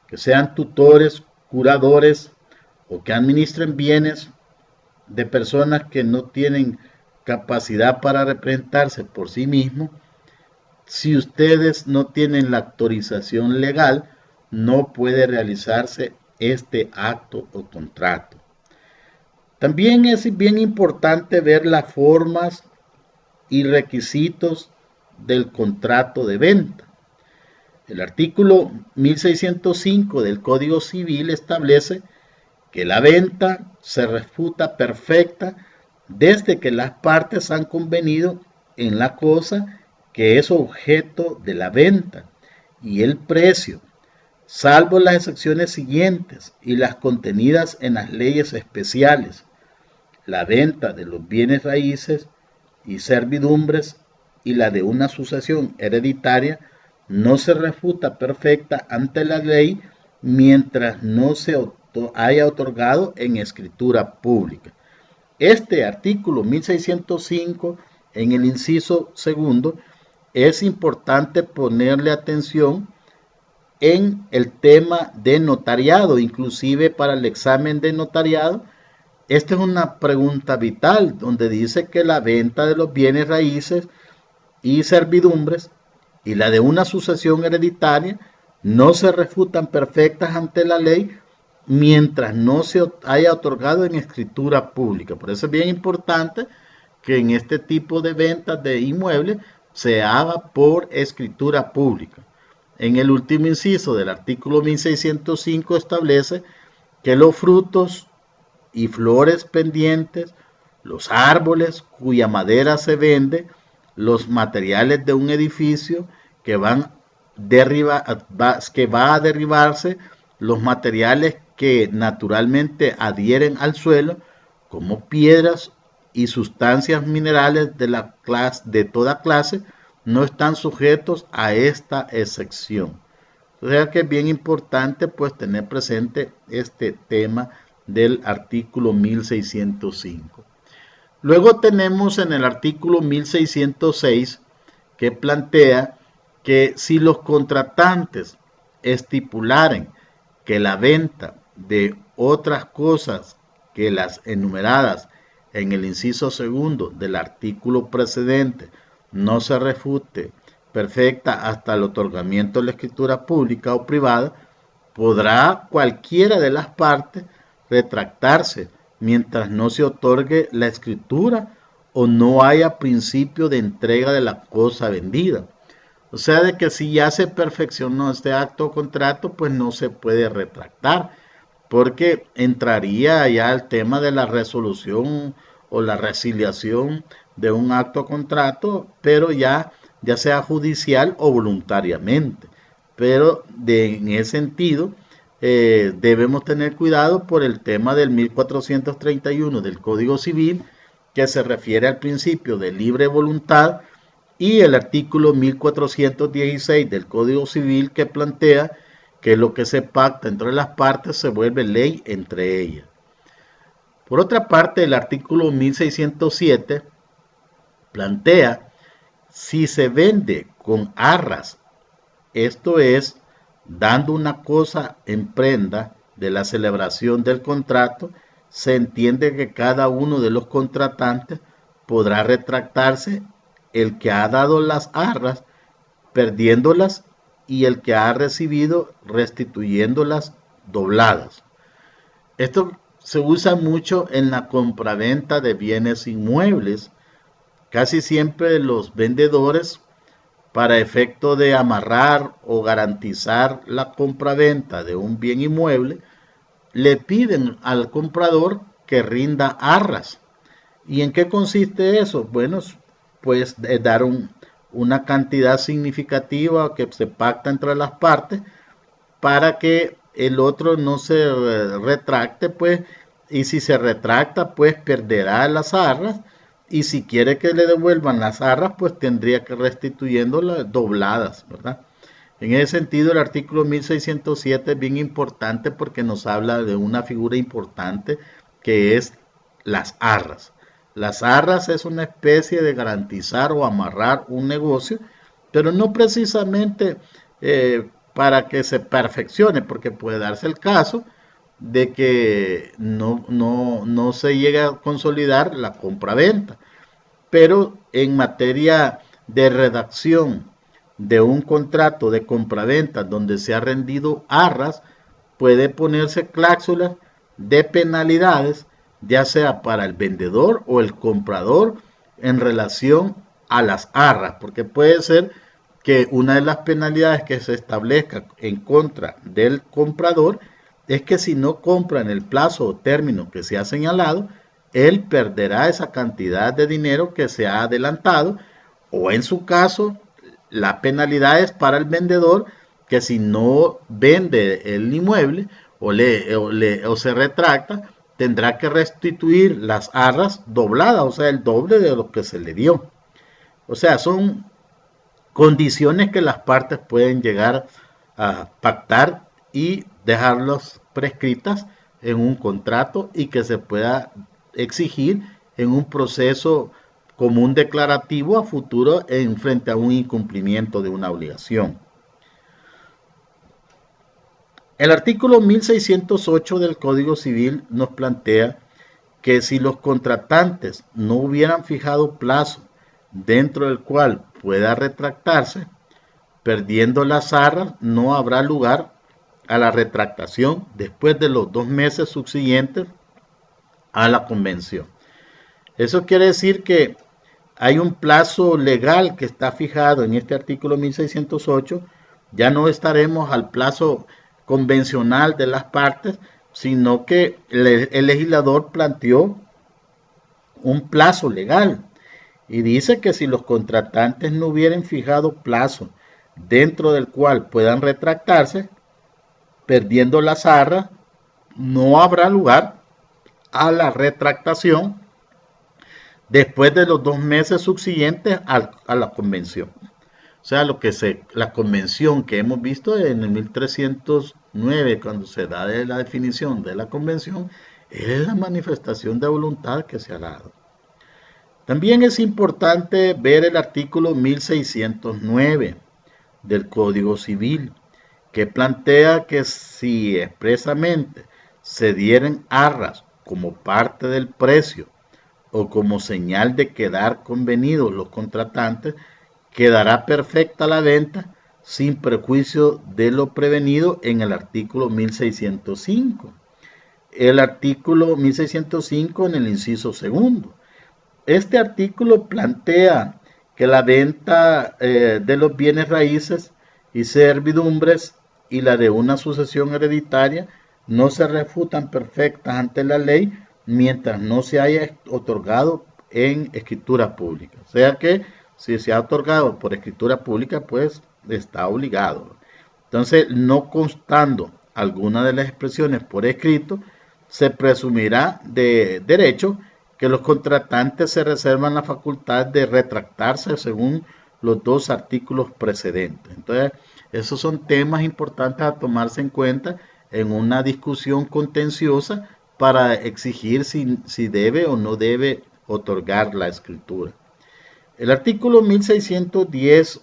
A: que sean tutores, curadores o que administren bienes de personas que no tienen capacidad para representarse por sí mismos, si ustedes no tienen la autorización legal, no puede realizarse este acto o contrato. También es bien importante ver las formas y requisitos del contrato de venta. El artículo 1605 del Código Civil establece que la venta se refuta perfecta desde que las partes han convenido en la cosa que es objeto de la venta y el precio, salvo las excepciones siguientes y las contenidas en las leyes especiales. La venta de los bienes raíces y servidumbres y la de una sucesión hereditaria no se refuta perfecta ante la ley mientras no se haya otorgado en escritura pública. Este artículo 1605 en el inciso segundo es importante ponerle atención en el tema de notariado, inclusive para el examen de notariado. Esta es una pregunta vital donde dice que la venta de los bienes raíces y servidumbres y la de una sucesión hereditaria no se refutan perfectas ante la ley mientras no se haya otorgado en escritura pública. Por eso es bien importante que en este tipo de ventas de inmuebles se haga por escritura pública. En el último inciso del artículo 1605 establece que los frutos y flores pendientes, los árboles cuya madera se vende, los materiales de un edificio que va a derribarse, los materiales que naturalmente adhieren al suelo, como piedras y sustancias minerales de toda clase, no están sujetos a esta excepción. O sea que es bien importante pues tener presente este tema del artículo 1605. Luego tenemos en el artículo 1606 que plantea que si los contratantes estipularen que la venta de otras cosas que las enumeradas en el inciso segundo del artículo precedente no se refute perfecta hasta el otorgamiento de la escritura pública o privada, podrá cualquiera de las partes retractarse mientras no se otorgue la escritura o no haya principio de entrega de la cosa vendida. O sea, de que si ya se perfeccionó este acto o contrato, pues no se puede retractar, porque entraría ya el tema de la resolución o la resiliación de un acto o contrato, pero ya sea judicial o voluntariamente. Pero en ese sentido, debemos tener cuidado por el tema del 1431 del Código Civil, que se refiere al principio de libre voluntad, y el artículo 1416 del Código Civil, que plantea que lo que se pacta entre las partes se vuelve ley entre ellas. Por otra parte, el artículo 1607 plantea si se vende con arras, esto es, dando una cosa en prenda de la celebración del contrato, se entiende que cada uno de los contratantes podrá retractarse, el que ha dado las arras perdiéndolas y el que ha recibido restituyéndolas dobladas. Esto se usa mucho en la compraventa de bienes inmuebles. Casi siempre los vendedores, para efecto de amarrar o garantizar la compraventa de un bien inmueble, le piden al comprador que rinda arras. ¿Y en qué consiste eso? Bueno, pues dar una cantidad significativa que se pacta entre las partes para que el otro no se retracte, pues, y si se retracta, pues perderá las arras, y si quiere que le devuelvan las arras, pues tendría que restituyéndolas dobladas, ¿verdad? En ese sentido, el artículo 1607 es bien importante porque nos habla de una figura importante que es las arras. Las arras es una especie de garantizar o amarrar un negocio, pero no precisamente para que se perfeccione, porque puede darse el caso de que no se llegue a consolidar la compraventa. Pero en materia de redacción de un contrato de compraventa donde se ha rendido arras, puede ponerse cláusulas de penalidades, ya sea para el vendedor o el comprador en relación a las arras, porque puede ser que una de las penalidades que se establezca en contra del comprador es que si no compra en el plazo o término que se ha señalado, él perderá esa cantidad de dinero que se ha adelantado, o en su caso, la penalidad es para el vendedor que si no vende el inmueble o se retracta, tendrá que restituir las arras dobladas, o sea, el doble de lo que se le dio. O sea, son condiciones que las partes pueden llegar a pactar y dejarlas prescritas en un contrato y que se pueda exigir en un proceso común declarativo a futuro en frente a un incumplimiento de una obligación. El artículo 1608 del Código Civil nos plantea que si los contratantes no hubieran fijado plazo dentro del cual pueda retractarse, perdiendo las arras, no habrá lugar a la retractación después de los 2 meses subsiguientes a la convención. Eso quiere decir que hay un plazo legal que está fijado en este artículo 1608, ya no estaremos al plazo convencional de las partes, sino que el legislador planteó un plazo legal y dice que si los contratantes no hubieran fijado plazo dentro del cual puedan retractarse, perdiendo las arras, no habrá lugar a la retractación después de los 2 meses subsiguientes a la convención. O sea, la convención que hemos visto en el 1309, cuando se da de la definición de la convención, es la manifestación de voluntad que se ha dado. También es importante ver el artículo 1609 del Código Civil, que plantea que si expresamente se dieren arras como parte del precio o como señal de quedar convenidos los contratantes, quedará perfecta la venta sin perjuicio de lo prevenido en el artículo 1605. El artículo 1605 en el inciso segundo. Este artículo plantea que la venta de los bienes raíces y servidumbres y la de una sucesión hereditaria no se refutan perfectas ante la ley mientras no se haya otorgado en escritura pública. O sea que si se ha otorgado por escritura pública, pues está obligado. Entonces, no constando alguna de las expresiones por escrito, se presumirá de derecho que los contratantes se reservan la facultad de retractarse según los dos artículos precedentes. Entonces, esos son temas importantes a tomarse en cuenta en una discusión contenciosa para exigir si debe o no debe otorgar la escritura. El artículo 1610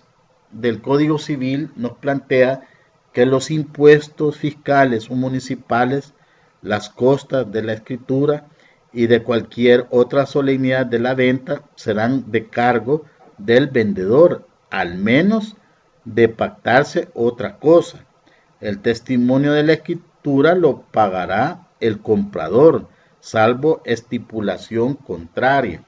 A: del Código Civil nos plantea que los impuestos fiscales o municipales, las costas de la escritura y de cualquier otra solemnidad de la venta serán de cargo del vendedor, al menos de pactarse otra cosa. El testimonio de la escritura lo pagará el comprador, salvo estipulación contraria.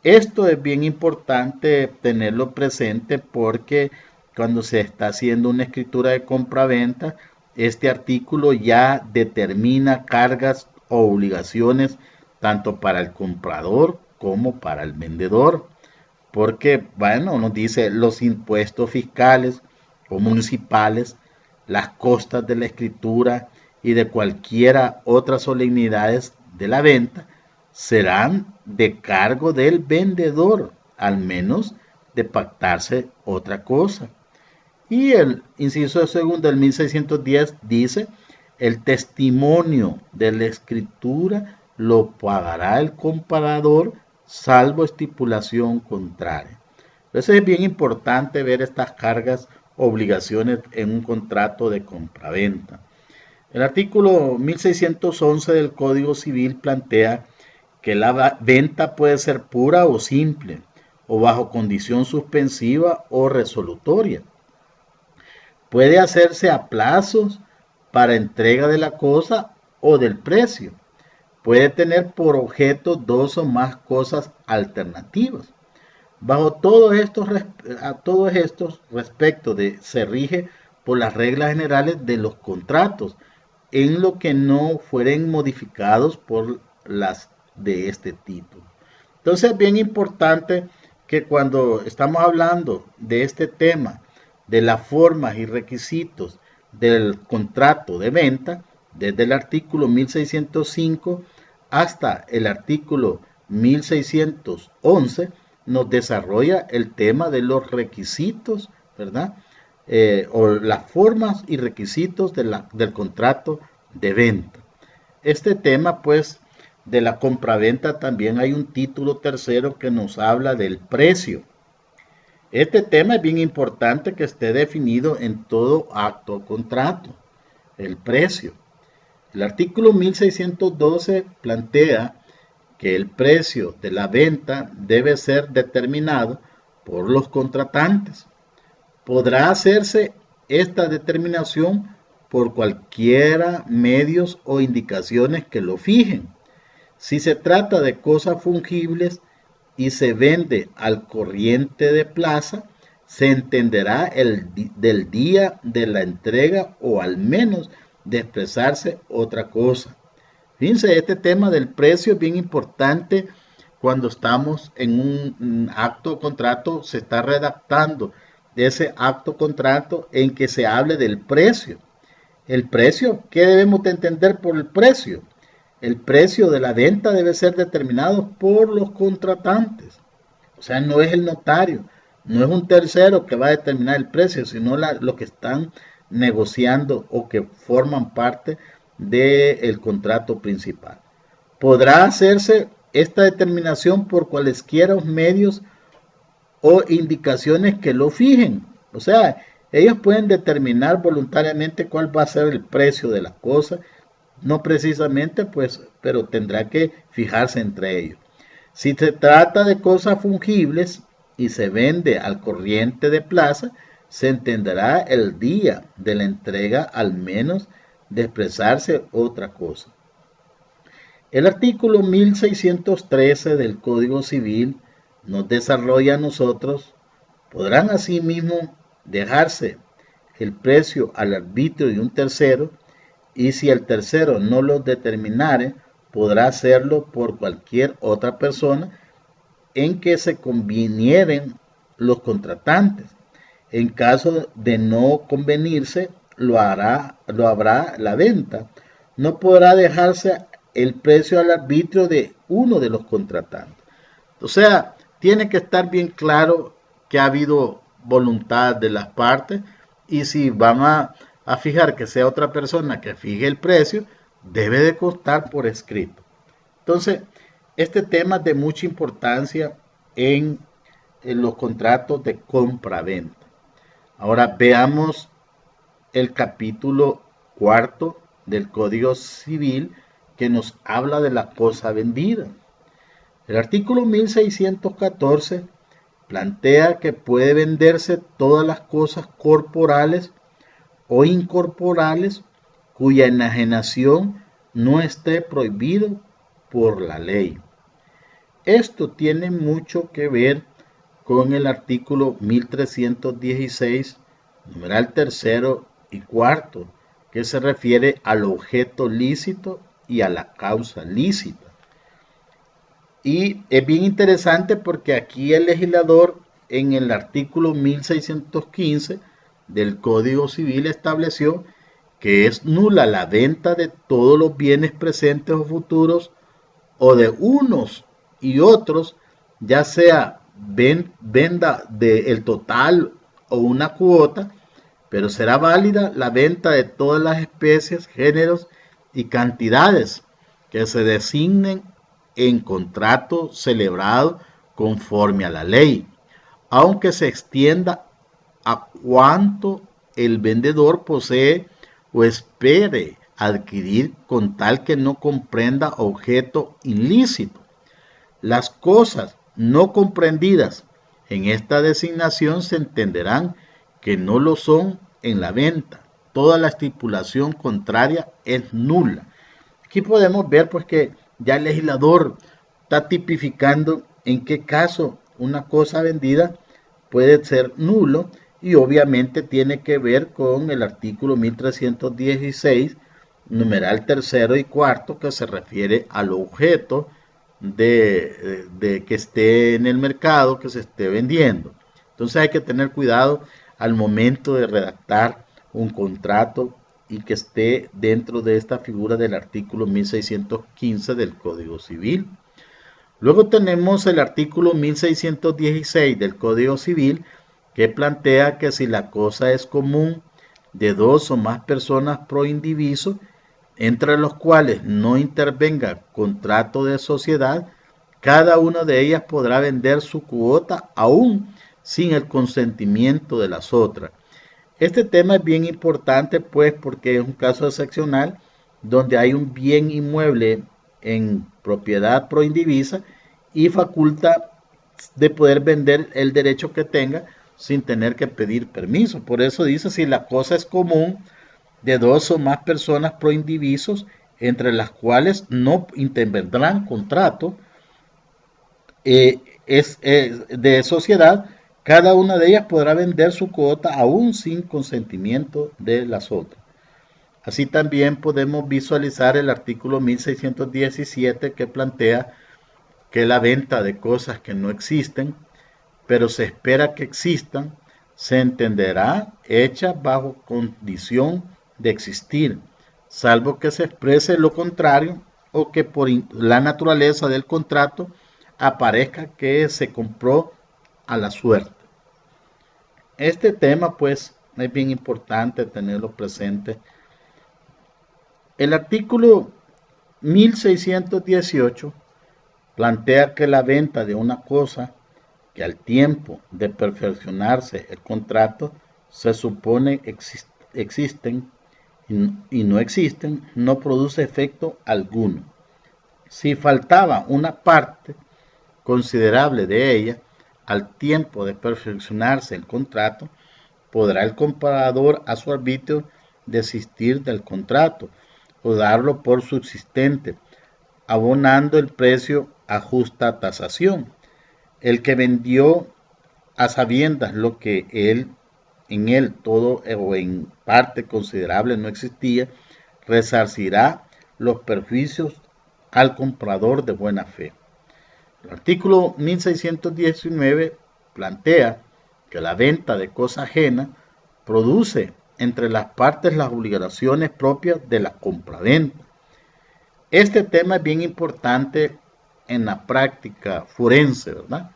A: Esto es bien importante tenerlo presente porque cuando se está haciendo una escritura de compra-venta, este artículo ya determina cargas o obligaciones tanto para el comprador como para el vendedor. Porque, bueno, nos dice los impuestos fiscales o municipales, las costas de la escritura y de cualquiera otras solemnidades de la venta serán de cargo del vendedor, al menos de pactarse otra cosa. Y el inciso segundo del 1610 dice, el testimonio de la escritura lo pagará el comprador, salvo estipulación contraria. Entonces es bien importante ver estas cargas, obligaciones en un contrato de compraventa. El artículo 1611 del Código Civil plantea que la venta puede ser pura o simple, o bajo condición suspensiva o resolutoria. Puede hacerse a plazos para entrega de la cosa o del precio. Puede tener por objeto dos o más cosas alternativas. Bajo todos estos respectos se rige por las reglas generales de los contratos, en lo que no fueren modificados por las de este título. Entonces es bien importante que cuando estamos hablando de este tema, de las formas y requisitos del contrato de venta, desde el artículo 1605 hasta el artículo 1611, nos desarrolla el tema de los requisitos, ¿verdad? O las formas y requisitos del contrato de venta. Este tema, pues, de la compraventa también hay un título tercero que nos habla del precio. Este tema es bien importante que esté definido en todo acto o contrato, el precio. El artículo 1612 plantea que el precio de la venta debe ser determinado por los contratantes. Podrá hacerse esta determinación por cualquiera medios o indicaciones que lo fijen. Si se trata de cosas fungibles y se vende al corriente de plaza, se entenderá del día de la entrega o al menos de expresarse otra cosa. Fíjense, este tema del precio es bien importante cuando estamos en un acto o contrato, se está redactando de ese acto o contrato en que se hable del precio. El precio, ¿qué debemos de entender por el precio? El precio de la venta debe ser determinado por los contratantes. O sea, no es el notario, no es un tercero que va a determinar el precio, sino los que están negociando o que forman parte del contrato principal. Podrá hacerse esta determinación por cualesquiera medios o indicaciones que lo fijen. O sea, ellos pueden determinar voluntariamente cuál va a ser el precio de la cosa, no precisamente, pues, pero tendrá que fijarse entre ellos. Si se trata de cosas fungibles y se vende al corriente de plaza, se entenderá el día de la entrega, al menos de expresarse otra cosa. El artículo 1613 del Código Civil nos desarrolla a nosotros, podrán asimismo dejarse el precio al arbitrio de un tercero, y si el tercero no lo determinare, podrá hacerlo por cualquier otra persona en que se convinieren los contratantes. En caso de no convenirse, lo habrá la venta. No podrá dejarse el precio al arbitrio de uno de los contratantes. O sea, tiene que estar bien claro que ha habido voluntad de las partes, y si van a fijar que sea otra persona que fije el precio, debe de constar por escrito. Entonces, este tema es de mucha importancia en los contratos de compra-venta. Ahora veamos el capítulo cuarto del Código Civil, que nos habla de la cosa vendida. El artículo 1614 plantea que puede venderse todas las cosas corporales o incorporales cuya enajenación no esté prohibido por la ley. Esto tiene mucho que ver con el artículo 1316, numeral tercero y cuarto, que se refiere al objeto lícito y a la causa lícita. Y es bien interesante porque aquí el legislador en el artículo 1615 del Código Civil estableció que es nula la venta de todos los bienes presentes o futuros o de unos y otros, ya sea venda del total o una cuota, pero será válida la venta de todas las especies, géneros y cantidades que se designen en contrato celebrado conforme a la ley, aunque se extienda a cuanto el vendedor posee o espere adquirir con tal que no comprenda objeto ilícito. Las cosas no comprendidas en esta designación se entenderán que no lo son en la venta. Toda la estipulación contraria es nula. Aquí podemos ver pues que ya el legislador está tipificando en qué caso una cosa vendida puede ser nulo, y obviamente tiene que ver con el artículo 1316, numeral tercero y cuarto, que se refiere al objeto de que esté en el mercado, que se esté vendiendo. Entonces hay que tener cuidado al momento de redactar un contrato y que esté dentro de esta figura del artículo 1615 del Código Civil. Luego tenemos el artículo 1616 del Código Civil, que plantea que si la cosa es común de dos o más personas pro indiviso, entre los cuales no intervenga contrato de sociedad, cada una de ellas podrá vender su cuota aún sin el consentimiento de las otras. Este tema es bien importante pues porque es un caso excepcional donde hay un bien inmueble en propiedad proindivisa y faculta de poder vender el derecho que tenga sin tener que pedir permiso. Por eso dice, si la cosa es común de dos o más personas proindivisos, entre las cuales no intervendrán contrato de sociedad, cada una de ellas podrá vender su cuota aún sin consentimiento de las otras. Así también podemos visualizar el artículo 1617, que plantea que la venta de cosas que no existen, pero se espera que existan, se entenderá hecha bajo condición de existir, salvo que se exprese lo contrario o que por la naturaleza del contrato aparezca que se compró a la suerte. Este tema pues es bien importante tenerlo presente. El artículo 1618 plantea que la venta de una cosa que al tiempo de perfeccionarse el contrato se supone existen y no existen, no produce efecto alguno. Si faltaba una parte considerable de ella al tiempo de perfeccionarse el contrato, podrá el comprador a su arbitrio desistir del contrato o darlo por subsistente, abonando el precio a justa tasación. El que vendió a sabiendas lo que en él todo o en parte considerable no existía, resarcirá los perjuicios al comprador de buena fe. El artículo 1619 plantea que la venta de cosa ajena produce entre las partes las obligaciones propias de la compraventa. Este tema es bien importante en la práctica forense, ¿verdad?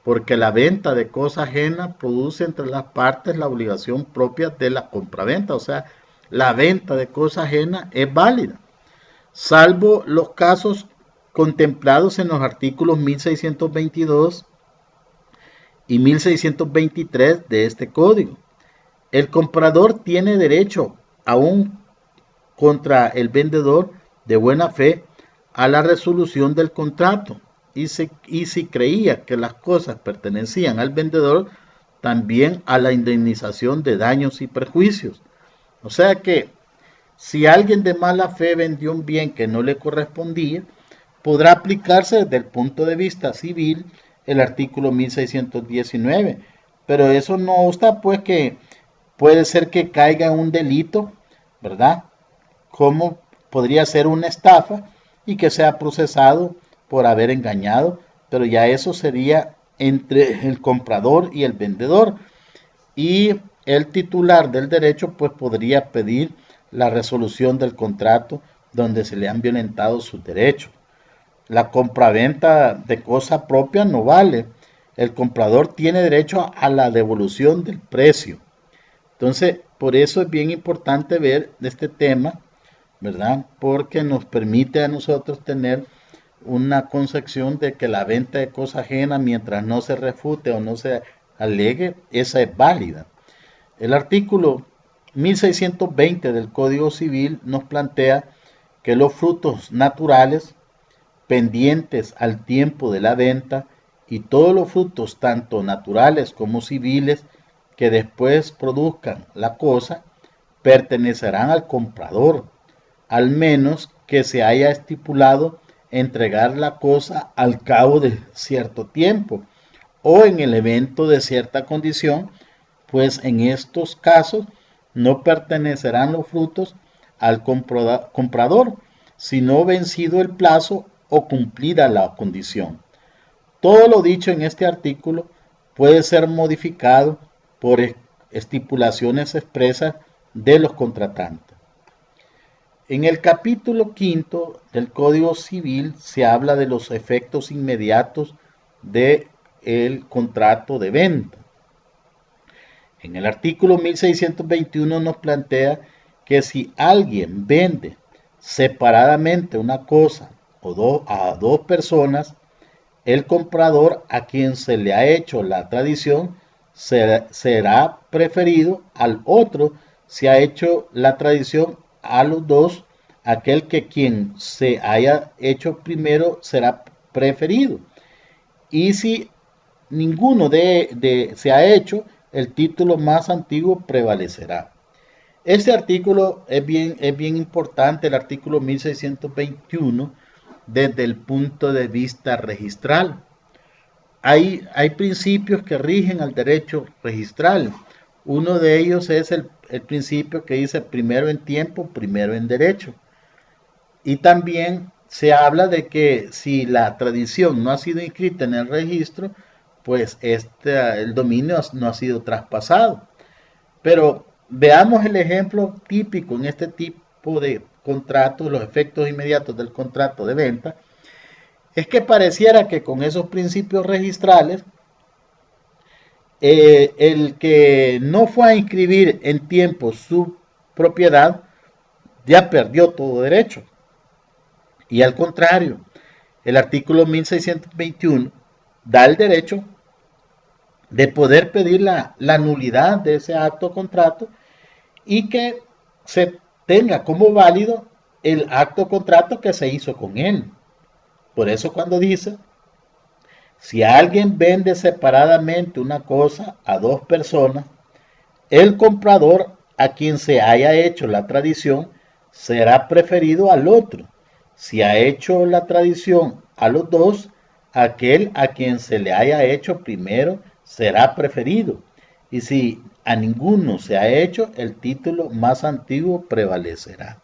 A: porque la venta de cosa ajena produce entre las partes la obligación propia de la compraventa, o sea, la venta de cosa ajena es válida, salvo los casos contemplados en los artículos 1622 y 1623 de este código. El comprador tiene derecho, aún contra el vendedor de buena fe, a la resolución del contrato, y si creía que las cosas pertenecían al vendedor, también a la indemnización de daños y perjuicios. O sea que si alguien de mala fe vendió un bien que no le correspondía, podrá aplicarse desde el punto de vista civil el artículo 1619, pero eso no obsta pues que puede ser que caiga en un delito, ¿verdad? Como podría ser una estafa y que sea procesado por haber engañado, pero ya eso sería entre el comprador y el vendedor, y el titular del derecho pues podría pedir la resolución del contrato donde se le han violentado sus derechos. La compraventa de cosa propia no vale. El comprador tiene derecho a la devolución del precio. Entonces, por eso es bien importante ver este tema, ¿verdad? Porque nos permite a nosotros tener una concepción de que la venta de cosa ajena, mientras no se refute o no se alegue, esa es válida. El artículo 1620 del Código Civil nos plantea que los frutos naturales pendientes al tiempo de la venta y todos los frutos, tanto naturales como civiles, que después produzcan la cosa, pertenecerán al comprador, al menos que se haya estipulado entregar la cosa al cabo de cierto tiempo o en el evento de cierta condición, pues en estos casos no pertenecerán los frutos al comprador, sino vencido el plazo o cumplida la condición. Todo lo dicho en este artículo puede ser modificado por estipulaciones expresas de los contratantes. En el capítulo quinto del Código Civil se habla de los efectos inmediatos del contrato de venta. En el artículo 1621 nos plantea que si alguien vende separadamente una cosa a dos personas, el comprador a quien se le ha hecho la tradición será preferido al otro si ha hecho la tradición a los dos, aquel que quien se haya hecho primero será preferido. Y si ninguno se ha hecho, el título más antiguo prevalecerá. Este artículo es bien importante, el artículo 1621, desde el punto de vista registral. Hay principios que rigen al derecho registral. Uno de ellos es el principio que dice primero en tiempo, primero en derecho. Y también se habla de que si la tradición no ha sido inscrita en el registro, pues el dominio no ha sido traspasado. Pero veamos el ejemplo típico en este tipo de contratos, los efectos inmediatos del contrato de venta. Es que pareciera que con esos principios registrales, el que no fue a inscribir en tiempo su propiedad ya perdió todo derecho. Y al contrario, el artículo 1621 da el derecho de poder pedir la nulidad de ese acto o contrato y que se tenga como válido el acto o contrato que se hizo con él. Por eso cuando dice, si alguien vende separadamente una cosa a dos personas, el comprador a quien se haya hecho la tradición será preferido al otro. Si ha hecho la tradición a los dos, aquel a quien se le haya hecho primero será preferido. Y si a ninguno se ha hecho, el título más antiguo prevalecerá.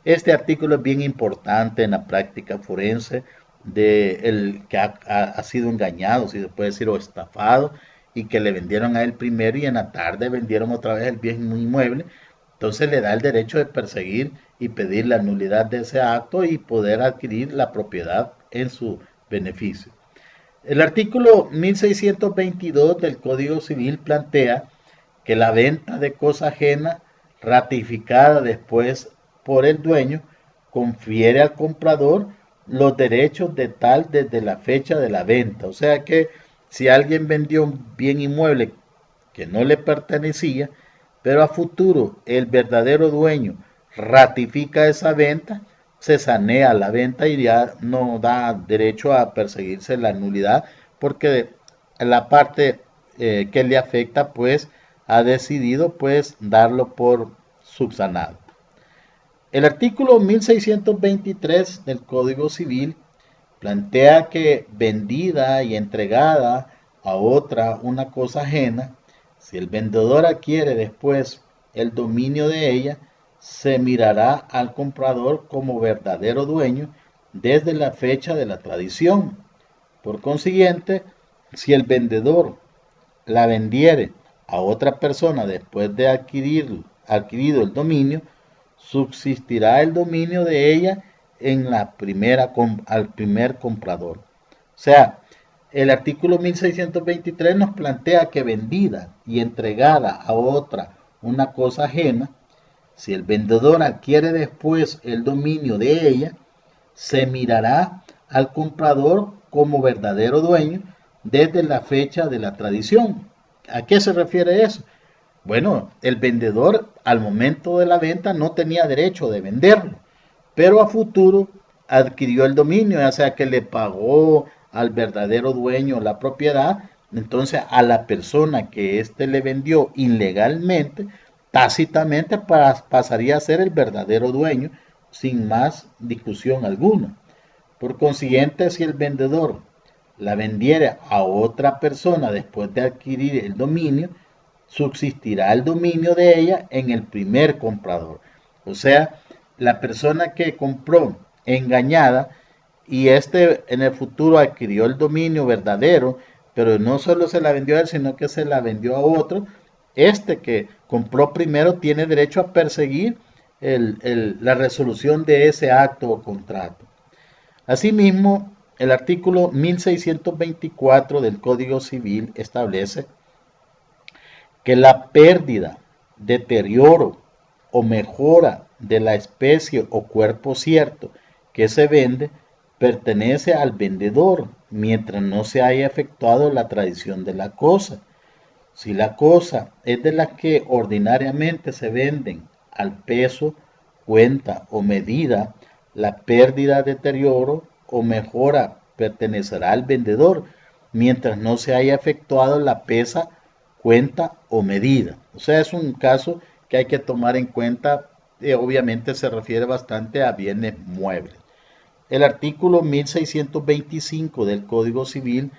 A: Este artículo es bien importante en la práctica forense de el que ha sido engañado, si se puede decir, o estafado, y que le vendieron a él primero y en la tarde vendieron otra vez el bien inmueble. Entonces le da el derecho de perseguir y pedir la nulidad de ese acto y poder adquirir la propiedad en su beneficio. El artículo 1622 del Código Civil plantea que la venta de cosa ajena ratificada después por el dueño confiere al comprador los derechos de tal desde la fecha de la venta. O sea que si alguien vendió un bien inmueble que no le pertenecía, pero a futuro el verdadero dueño ratifica esa venta, se sanea la venta y ya no da derecho a perseguirse la nulidad porque la parte que le afecta pues ha decidido pues darlo por subsanado. El artículo 1623 del Código Civil plantea que vendida y entregada a otra una cosa ajena, si el vendedor adquiere después el dominio de ella, se mirará al comprador como verdadero dueño desde la fecha de la tradición. Por consiguiente, si el vendedor la vendiere a otra persona después de adquirido el dominio, subsistirá el dominio de ella en al primer comprador. O sea, el artículo 1623 nos plantea que vendida y entregada a otra una cosa ajena, si el vendedor adquiere después el dominio de ella, se mirará al comprador como verdadero dueño desde la fecha de la tradición. ¿A qué se refiere eso? Bueno, el vendedor al momento de la venta no tenía derecho de venderlo, pero a futuro adquirió el dominio, ya sea que le pagó al verdadero dueño la propiedad, entonces a la persona que éste le vendió ilegalmente, tácitamente pasaría a ser el verdadero dueño sin más discusión alguna. Por consiguiente, si el vendedor la vendiera a otra persona después de adquirir el dominio, subsistirá el dominio de ella en el primer comprador. O sea, la persona que compró engañada y este en el futuro adquirió el dominio verdadero, pero no solo se la vendió a él, sino que se la vendió a otro, este que compró primero tiene derecho a perseguir la resolución de ese acto o contrato. Asimismo, el artículo 1624 del Código Civil establece que la pérdida, deterioro o mejora de la especie o cuerpo cierto que se vende pertenece al vendedor mientras no se haya efectuado la tradición de la cosa. Si la cosa es de las que ordinariamente se venden al peso, cuenta o medida, la pérdida, deterioro o mejora pertenecerá al vendedor mientras no se haya efectuado la pesa, cuenta o medida. O sea, es un caso que hay que tomar en cuenta. Obviamente se refiere bastante a bienes muebles. El artículo 1625 del Código Civil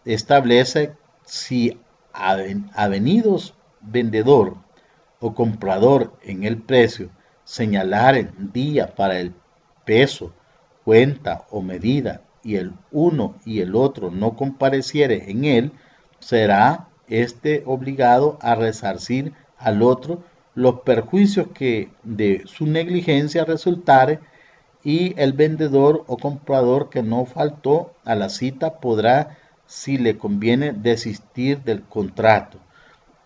A: establece si avenidos vendedor o comprador en el precio señalar el día para el peso, cuenta o medida y el uno y el otro no compareciere en él, será este obligado a resarcir al otro los perjuicios que de su negligencia resultare y el vendedor o comprador que no faltó a la cita podrá, si le conviene, desistir del contrato.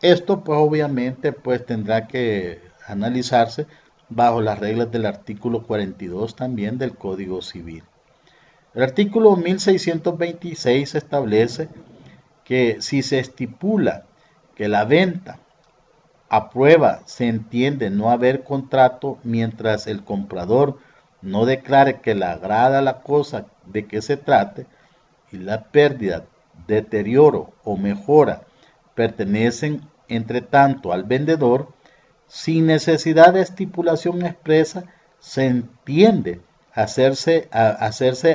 A: Esto pues obviamente pues tendrá que analizarse bajo las reglas del artículo 42 también del Código Civil. El artículo 1626 establece que si se estipula que la venta a prueba se entiende no haber contrato mientras el comprador no declare que le agrada la cosa de que se trate y la pérdida, deterioro o mejora pertenecen entre tanto al vendedor, sin necesidad de estipulación expresa, se entiende hacerse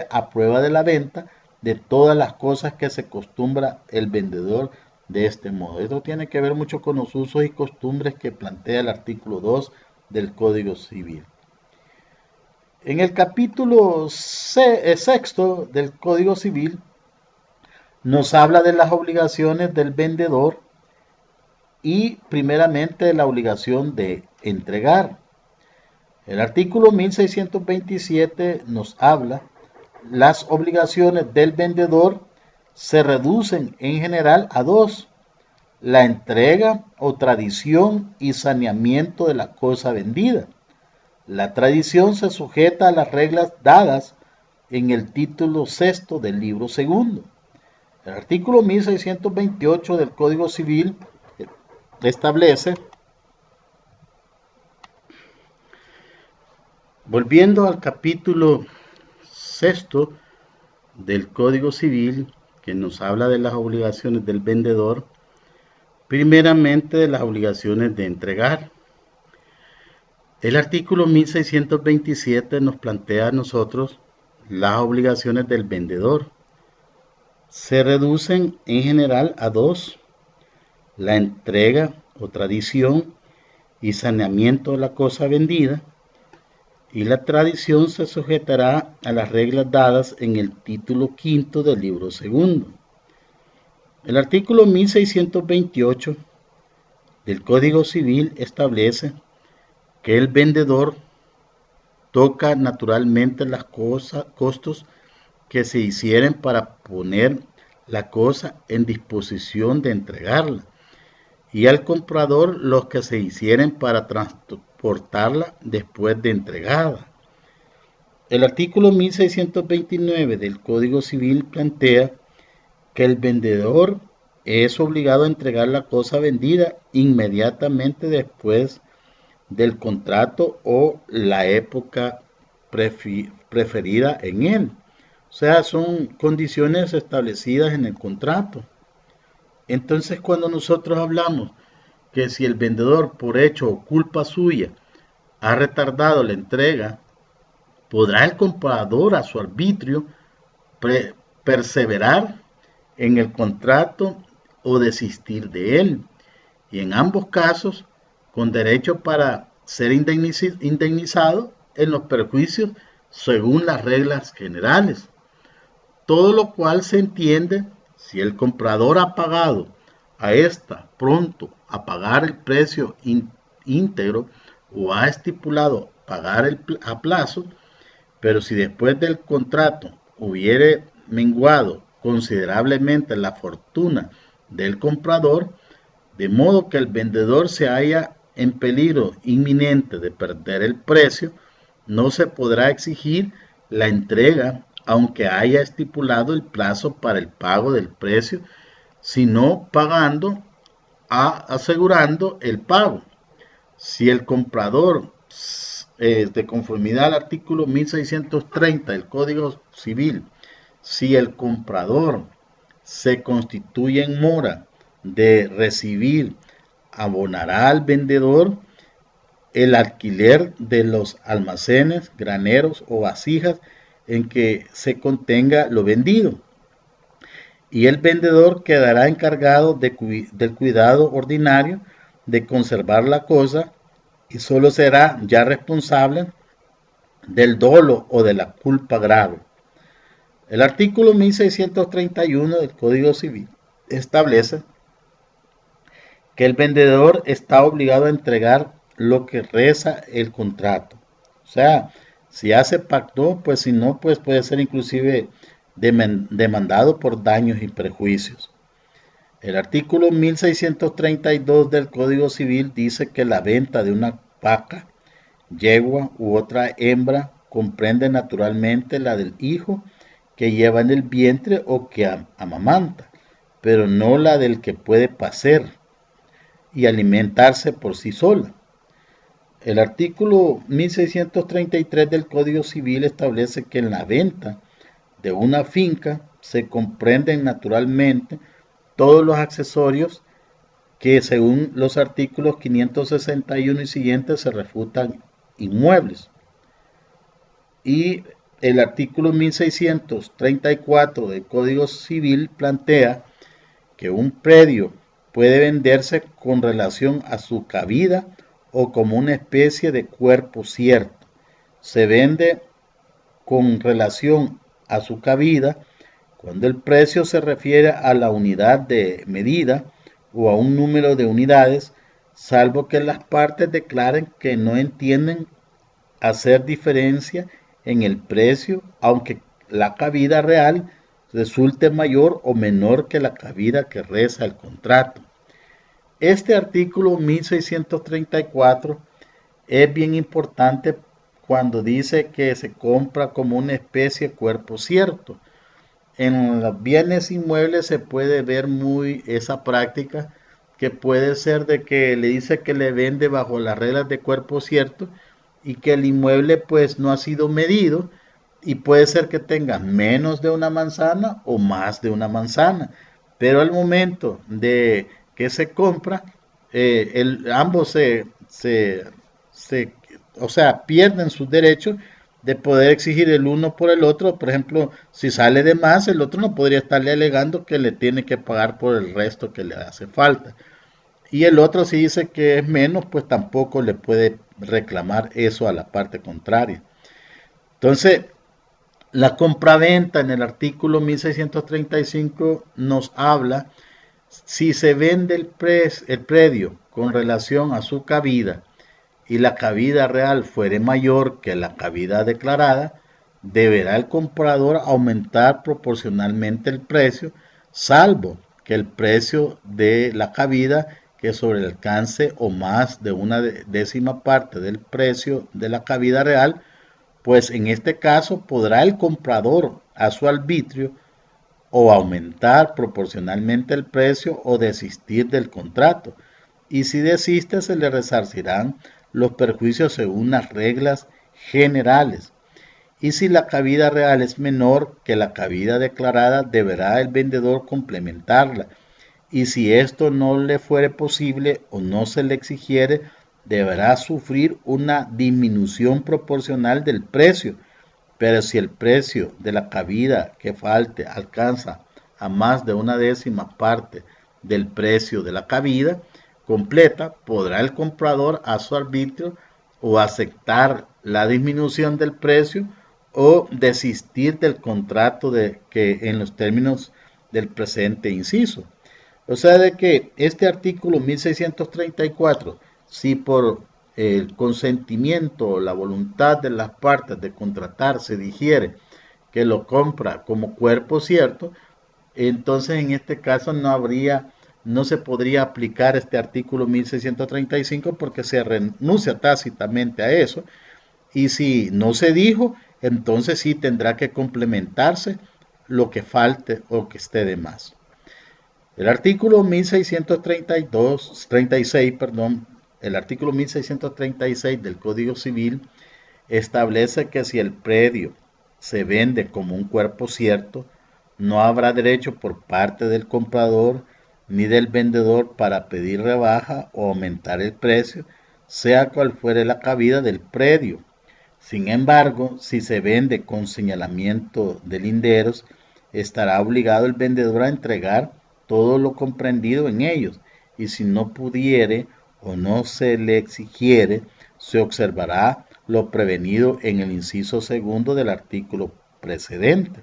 A: a prueba de la venta de todas las cosas que se acostumbra el vendedor de este modo. Esto tiene que ver mucho con los usos y costumbres que plantea el artículo 2 del Código Civil. En el capítulo sexto del Código Civil nos habla de las obligaciones del vendedor y primeramente la obligación de entregar. El artículo 1627 nos habla las obligaciones del vendedor se reducen en general a dos: la entrega o tradición y saneamiento de la cosa vendida. La tradición se sujeta a las reglas dadas en el título sexto del libro segundo. El artículo 1628 del Código Civil establece, volviendo al capítulo sexto del Código Civil, que nos habla de las obligaciones del vendedor, primeramente de las obligaciones de entregar. El artículo 1627 nos plantea a nosotros las obligaciones del vendedor. Se reducen en general a dos: la entrega o tradición y saneamiento de la cosa vendida, y la tradición se sujetará a las reglas dadas en el título quinto del libro segundo. El artículo 1628 del Código Civil establece que el vendedor toca naturalmente los costos que se hicieren para poner la cosa en disposición de entregarla, y al comprador los que se hicieren para transportarla después de entregada. El artículo 1629 del Código Civil plantea que el vendedor es obligado a entregar la cosa vendida inmediatamente después del contrato o la época preferida en él. O sea, son condiciones establecidas en el contrato. Entonces, cuando nosotros hablamos que si el vendedor, por hecho o culpa suya, ha retardado la entrega, podrá el comprador a su arbitrio perseverar en el contrato o desistir de él, y en ambos casos con derecho para ser indemnizado en los perjuicios según las reglas generales. Todo lo cual se entiende si el comprador ha pagado a esta pronto a pagar el precio íntegro o ha estipulado pagar a plazo, pero si después del contrato hubiere menguado considerablemente la fortuna del comprador, de modo que el vendedor se halla en peligro inminente de perder el precio, no se podrá exigir la entrega aunque haya estipulado el plazo para el pago del precio, sino pagando asegurando el pago. Si el comprador, de conformidad al artículo 1630 del Código Civil, si el comprador se constituye en mora de recibir, abonará al vendedor el alquiler de los almacenes, graneros o vasijas en que se contenga lo vendido, y el vendedor quedará encargado del cuidado ordinario de conservar la cosa, y solo será ya responsable del dolo o de la culpa grave. El artículo 1631 del Código Civil establece que el vendedor está obligado a entregar lo que reza el contrato. O sea, si ya se pactó, pues si no, pues puede ser inclusive demandado por daños y perjuicios. El artículo 1632 del Código Civil dice que la venta de una vaca, yegua u otra hembra comprende naturalmente la del hijo que lleva en el vientre o que amamanta, pero no la del que puede pacer y alimentarse por sí sola. El artículo 1633 del Código Civil establece que en la venta de una finca se comprenden naturalmente todos los accesorios que según los artículos 561 y siguientes se refutan inmuebles. Y el artículo 1634 del Código Civil plantea que un predio puede venderse con relación a su cabida o como una especie de cuerpo cierto. Se vende con relación a su cabida cuando el precio se refiere a la unidad de medida o a un número de unidades, salvo que las partes declaren que no entienden hacer diferencia en el precio, aunque la cabida real resulte mayor o menor que la cabida que reza el contrato. Este artículo 1634 es bien importante cuando dice que se compra como una especie cuerpo cierto. En los bienes inmuebles se puede ver muy esa práctica, que puede ser de que le dice que le vende bajo las reglas de cuerpo cierto y que el inmueble pues no ha sido medido, y puede ser que tenga menos de una manzana o más de una manzana, pero al momento de que se compra, ambos se, o sea, pierden sus derechos de poder exigir el uno por el otro. Por ejemplo, si sale de más, el otro no podría estarle alegando que le tiene que pagar por el resto que le hace falta. Y el otro, si dice que es menos, pues tampoco le puede reclamar eso a la parte contraria. Entonces, la compraventa en el artículo 1635 nos habla si se vende el predio con relación a su cabida y la cabida real fuere mayor que la cabida declarada, deberá el comprador aumentar proporcionalmente el precio, salvo que el precio de la cabida que sobre el alcance o más de una décima parte del precio de la cabida real, pues en este caso podrá el comprador a su arbitrio o aumentar proporcionalmente el precio o desistir del contrato. Y si desiste, se le resarcirán los perjuicios según las reglas generales. Y si la cabida real es menor que la cabida declarada, deberá el vendedor complementarla. Y si esto no le fuere posible o no se le exigiere, deberá sufrir una disminución proporcional del precio. Pero si el precio de la cabida que falte alcanza a más de una décima parte del precio de la cabida completa, podrá el comprador a su arbitrio o aceptar la disminución del precio o desistir del contrato que en los términos del presente inciso. O sea, de que este artículo 1634, si por el consentimiento o la voluntad de las partes de contratar se digiere que lo compra como cuerpo cierto, entonces en este caso no se podría aplicar este artículo 1635 porque se renuncia tácitamente a eso. Y si no se dijo, entonces sí tendrá que complementarse lo que falte o que esté de más. El artículo 1636, el artículo 1636 del Código Civil establece que si el predio se vende como un cuerpo cierto, no habrá derecho por parte del comprador ni del vendedor para pedir rebaja o aumentar el precio, sea cual fuere la cabida del predio. Sin embargo, si se vende con señalamiento de linderos, estará obligado el vendedor a entregar todo lo comprendido en ellos, y si no pudiere o no se le exigiere, se observará lo prevenido en el inciso segundo del artículo precedente.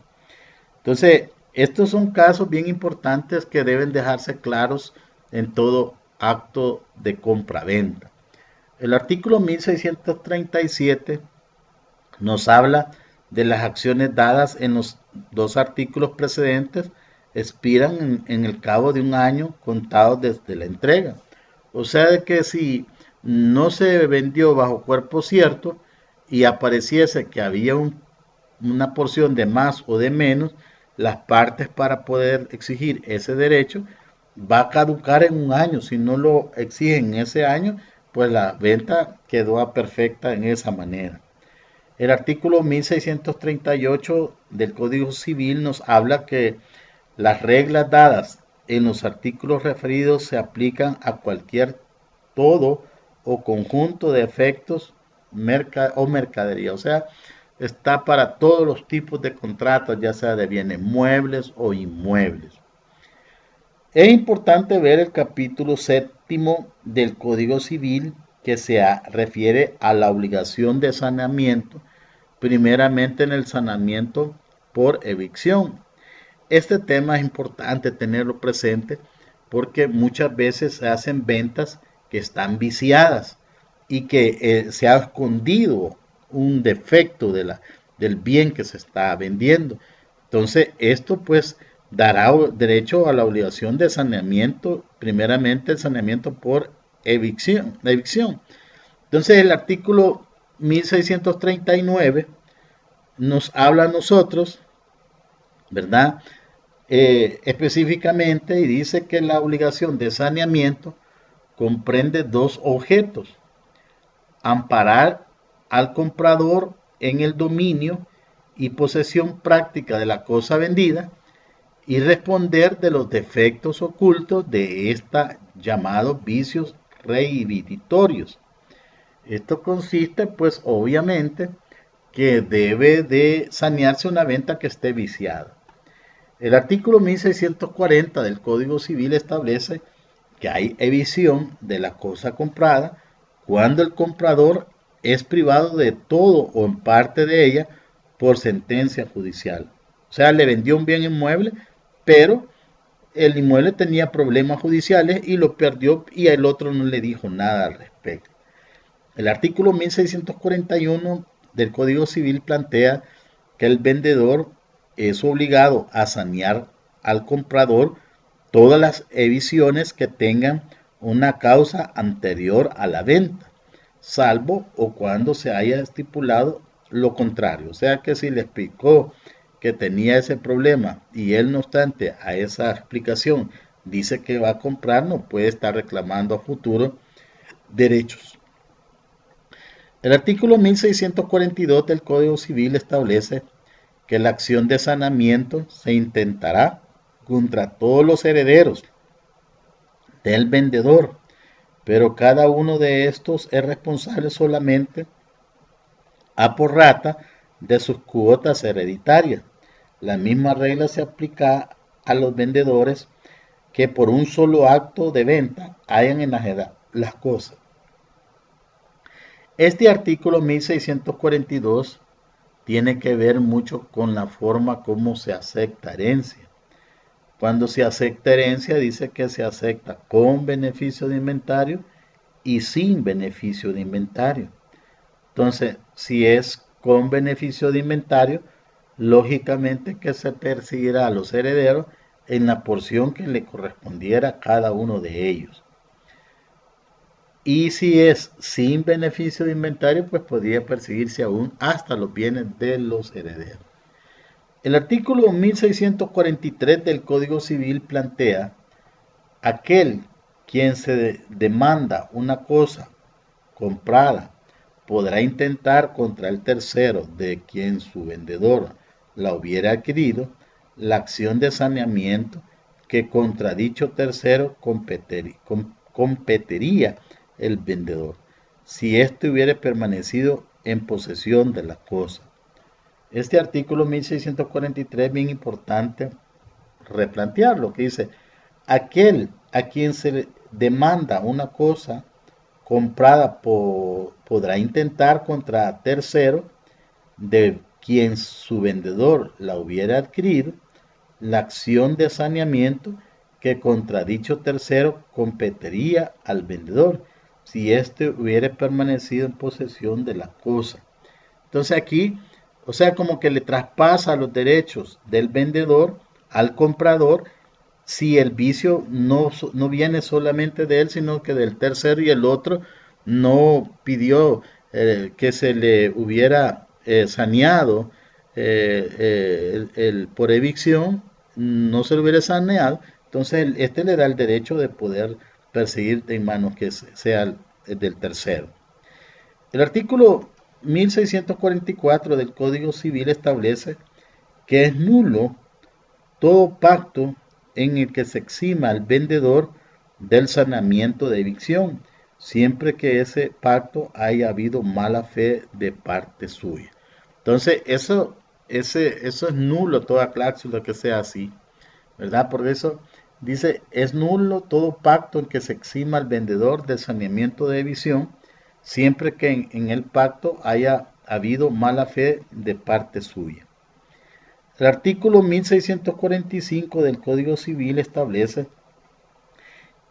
A: Entonces, estos son casos bien importantes que deben dejarse claros en todo acto de compraventa. El artículo 1637 nos habla de las acciones dadas en los dos artículos precedentes, expiran en el cabo de un año contado desde la entrega. O sea de que si no se vendió bajo cuerpo cierto y apareciese que había una porción de más o de menos, las partes para poder exigir ese derecho va a caducar en un año. Si no lo exigen en ese año, pues la venta quedó perfecta en esa manera. El artículo 1638 del Código Civil nos habla que las reglas dadas en los artículos referidos se aplican a cualquier todo o conjunto de efectos o mercadería. O sea, está para todos los tipos de contratos, ya sea de bienes muebles o inmuebles. Es importante ver el capítulo séptimo del Código Civil que se refiere a la obligación de saneamiento, primeramente en el saneamiento por evicción. Este tema es importante tenerlo presente porque muchas veces se hacen ventas que están viciadas y que se ha escondido un defecto del bien que se está vendiendo. Entonces, esto pues dará derecho a la obligación de saneamiento, primeramente el saneamiento por evicción. Entonces, el artículo 1639 nos habla a nosotros, ¿verdad? Específicamente y dice que la obligación de saneamiento comprende dos objetos: amparar al comprador en el dominio y posesión práctica de la cosa vendida y responder de los defectos ocultos de esta, llamados vicios reinhibitorios. Esto consiste, pues, obviamente, que debe de sanearse una venta que esté viciada. El artículo 1640 del Código Civil establece que hay evicción de la cosa comprada cuando el comprador es privado de todo o en parte de ella por sentencia judicial. O sea, le vendió un bien inmueble, pero el inmueble tenía problemas judiciales y lo perdió y el otro no le dijo nada al respecto. El artículo 1641 del Código Civil plantea que el vendedor es obligado a sanear al comprador todas las evisiones que tengan una causa anterior a la venta, salvo o cuando se haya estipulado lo contrario. O sea que si le explicó que tenía ese problema y él, no obstante a esa explicación, dice que va a comprar, no puede estar reclamando a futuro derechos. El artículo 1642 del Código Civil establece que la acción de saneamiento se intentará contra todos los herederos del vendedor, pero cada uno de estos es responsable solamente a por rata de sus cuotas hereditarias. La misma regla se aplica a los vendedores que por un solo acto de venta hayan enajenado las cosas. Este artículo 1642 tiene que ver mucho con la forma como se acepta herencia. Cuando se acepta herencia, dice que se acepta con beneficio de inventario y sin beneficio de inventario. Entonces, si es con beneficio de inventario, lógicamente que se perseguirá a los herederos en la porción que le correspondiera a cada uno de ellos. Y si es sin beneficio de inventario, pues podría perseguirse aún hasta los bienes de los herederos. El artículo 1643 del Código Civil plantea: aquel quien se demanda una cosa comprada podrá intentar contra el tercero de quien su vendedor la hubiera adquirido la acción de saneamiento que contra dicho tercero competiría el vendedor, si éste hubiera permanecido en posesión de la cosa. Este artículo 1643 es bien importante replantearlo, que dice: aquel a quien se demanda una cosa comprada podrá intentar contra tercero de quien su vendedor la hubiera adquirido la acción de saneamiento que contra dicho tercero competiría al vendedor, si éste hubiera permanecido en posesión de la cosa. Entonces aquí, o sea, como que le traspasa los derechos del vendedor al comprador, si el vicio no viene solamente de él, sino que del tercero, y el otro no pidió que se le hubiera saneado por evicción, no se le hubiera saneado, entonces este le da el derecho de poder perseguir en manos que sea del tercero. El artículo 1644 del Código Civil establece que es nulo todo pacto en el que se exima al vendedor del saneamiento de evicción, siempre que ese pacto haya habido mala fe de parte suya. Entonces, eso es nulo, toda cláusula que sea así, ¿verdad? Por eso dice: es nulo todo pacto en que se exima al vendedor del saneamiento de evicción, siempre que en el pacto haya habido mala fe de parte suya. El artículo 1645 del Código Civil establece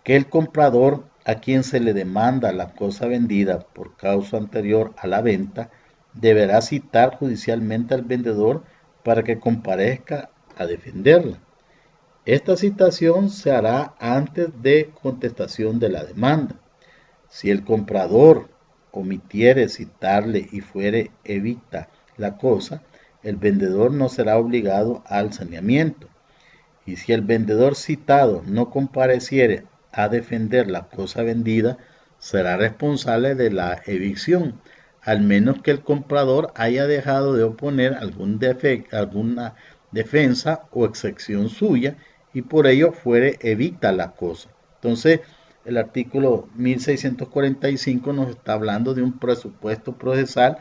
A: que el comprador a quien se le demanda la cosa vendida por causa anterior a la venta deberá citar judicialmente al vendedor para que comparezca a defenderla. Esta citación se hará antes de contestación de la demanda. Si el comprador omitiere citarle y fuere evicta la cosa, el vendedor no será obligado al saneamiento. Y si el vendedor citado no compareciere a defender la cosa vendida, será responsable de la evicción, al menos que el comprador haya dejado de oponer alguna defensa o excepción suya y por ello fuere evicta la cosa. Entonces, el artículo 1645 nos está hablando de un presupuesto procesal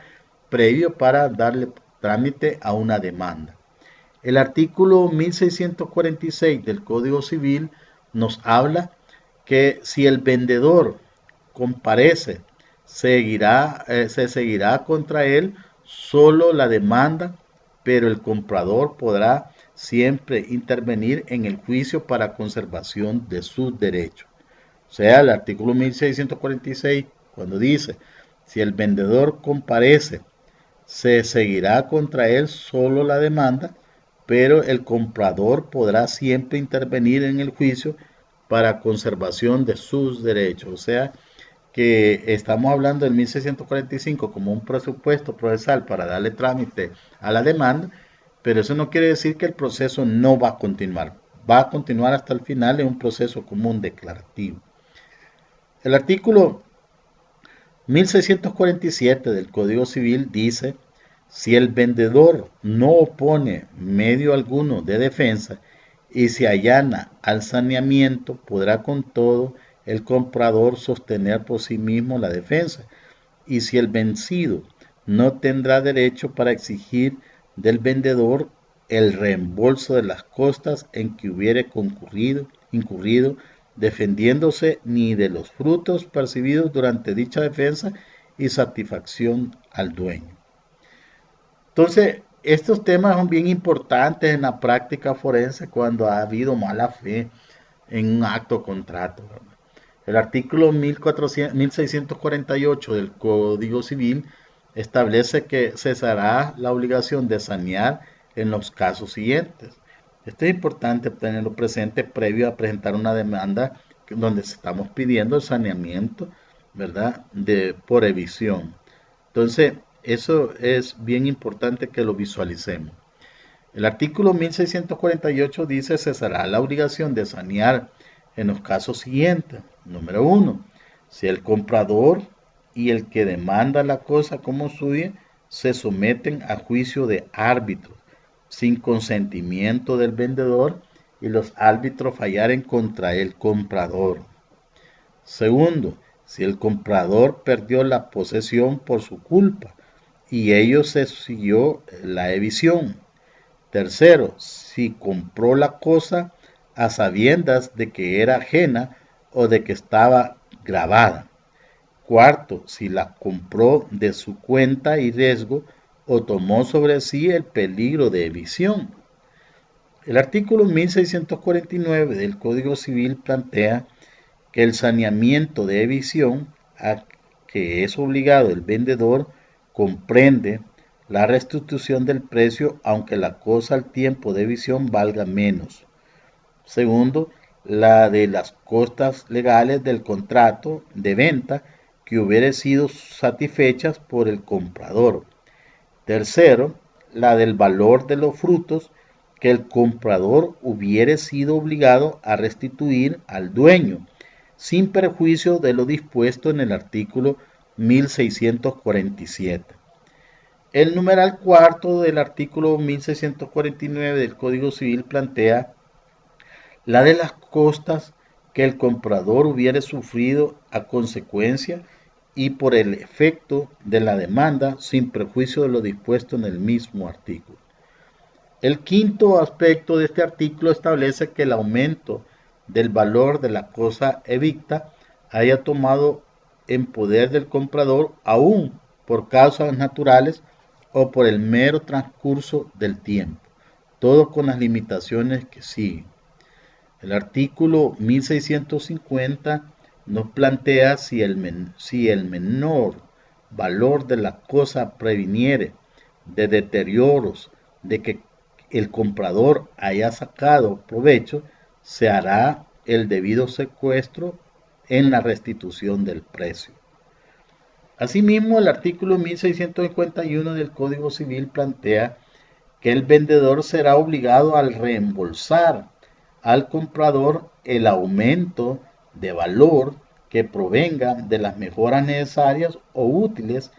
A: previo para darle trámite a una demanda. El artículo 1646 del Código Civil nos habla que si el vendedor comparece, se seguirá contra él solo la demanda, pero el comprador podrá siempre intervenir en el juicio para conservación de sus derechos. O sea, el artículo 1646, cuando dice, si el vendedor comparece, se seguirá contra él solo la demanda, pero el comprador podrá siempre intervenir en el juicio para conservación de sus derechos. O sea, que estamos hablando del 1645 como un presupuesto procesal para darle trámite a la demanda, pero eso no quiere decir que el proceso no va a continuar. Va a continuar hasta el final en un proceso común declarativo. El artículo 1647 del Código Civil dice, si el vendedor no opone medio alguno de defensa y se allana al saneamiento, podrá con todo el comprador sostener por sí mismo la defensa, y si el vencido no tendrá derecho para exigir del vendedor el reembolso de las costas en que hubiere incurrido, defendiéndose ni de los frutos percibidos durante dicha defensa y satisfacción al dueño. Entonces, estos temas son bien importantes en la práctica forense cuando ha habido mala fe en un acto o contrato. El artículo 1648 del Código Civil establece que cesará la obligación de sanear en los casos siguientes. Esto es importante tenerlo presente previo a presentar una demanda donde estamos pidiendo el saneamiento, ¿verdad?, por evicción. Entonces, eso es bien importante que lo visualicemos. El artículo 1648 dice cesará la obligación de sanear en los casos siguientes. Número 1. Si el comprador y el que demanda la cosa como suya se someten a juicio de árbitros sin consentimiento del vendedor y los árbitros fallaren contra el comprador. Segundo, si el comprador perdió la posesión por su culpa y ello se siguió la evicción. Tercero, si compró la cosa a sabiendas de que era ajena o de que estaba grabada. Cuarto, si la compró de su cuenta y riesgo o tomó sobre sí el peligro de evicción. El artículo 1649 del Código Civil plantea que el saneamiento de evicción a que es obligado el vendedor comprende la restitución del precio aunque la cosa al tiempo de evicción valga menos. Segundo, la de las costas legales del contrato de venta que hubiere sido satisfechas por el comprador. Tercero, la del valor de los frutos que el comprador hubiere sido obligado a restituir al dueño, sin perjuicio de lo dispuesto en el artículo 1647. El numeral cuarto del artículo 1649 del Código Civil plantea la de las costas que el comprador hubiere sufrido a consecuencia y por el efecto de la demanda sin perjuicio de lo dispuesto en el mismo artículo. El quinto aspecto de este artículo establece que el aumento del valor de la cosa evicta haya tomado en poder del comprador aún por causas naturales o por el mero transcurso del tiempo, todo con las limitaciones que siguen. El artículo 1650 nos plantea si el menor valor de la cosa previniere de deterioros de que el comprador haya sacado provecho, se hará el debido secuestro en la restitución del precio. Asimismo, el artículo 1651 del Código Civil plantea que el vendedor será obligado a reembolsar al comprador el aumento de valor que provenga de las mejoras necesarias o útiles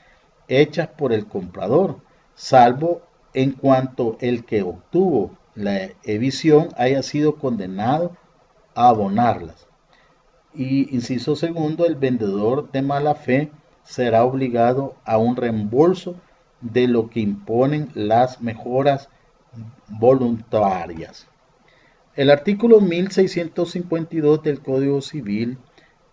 A: hechas por el comprador, salvo en cuanto el que obtuvo la evicción haya sido condenado a abonarlas. Y inciso segundo, el vendedor de mala fe será obligado a un reembolso de lo que imponen las mejoras voluntarias. El artículo 1652 del Código Civil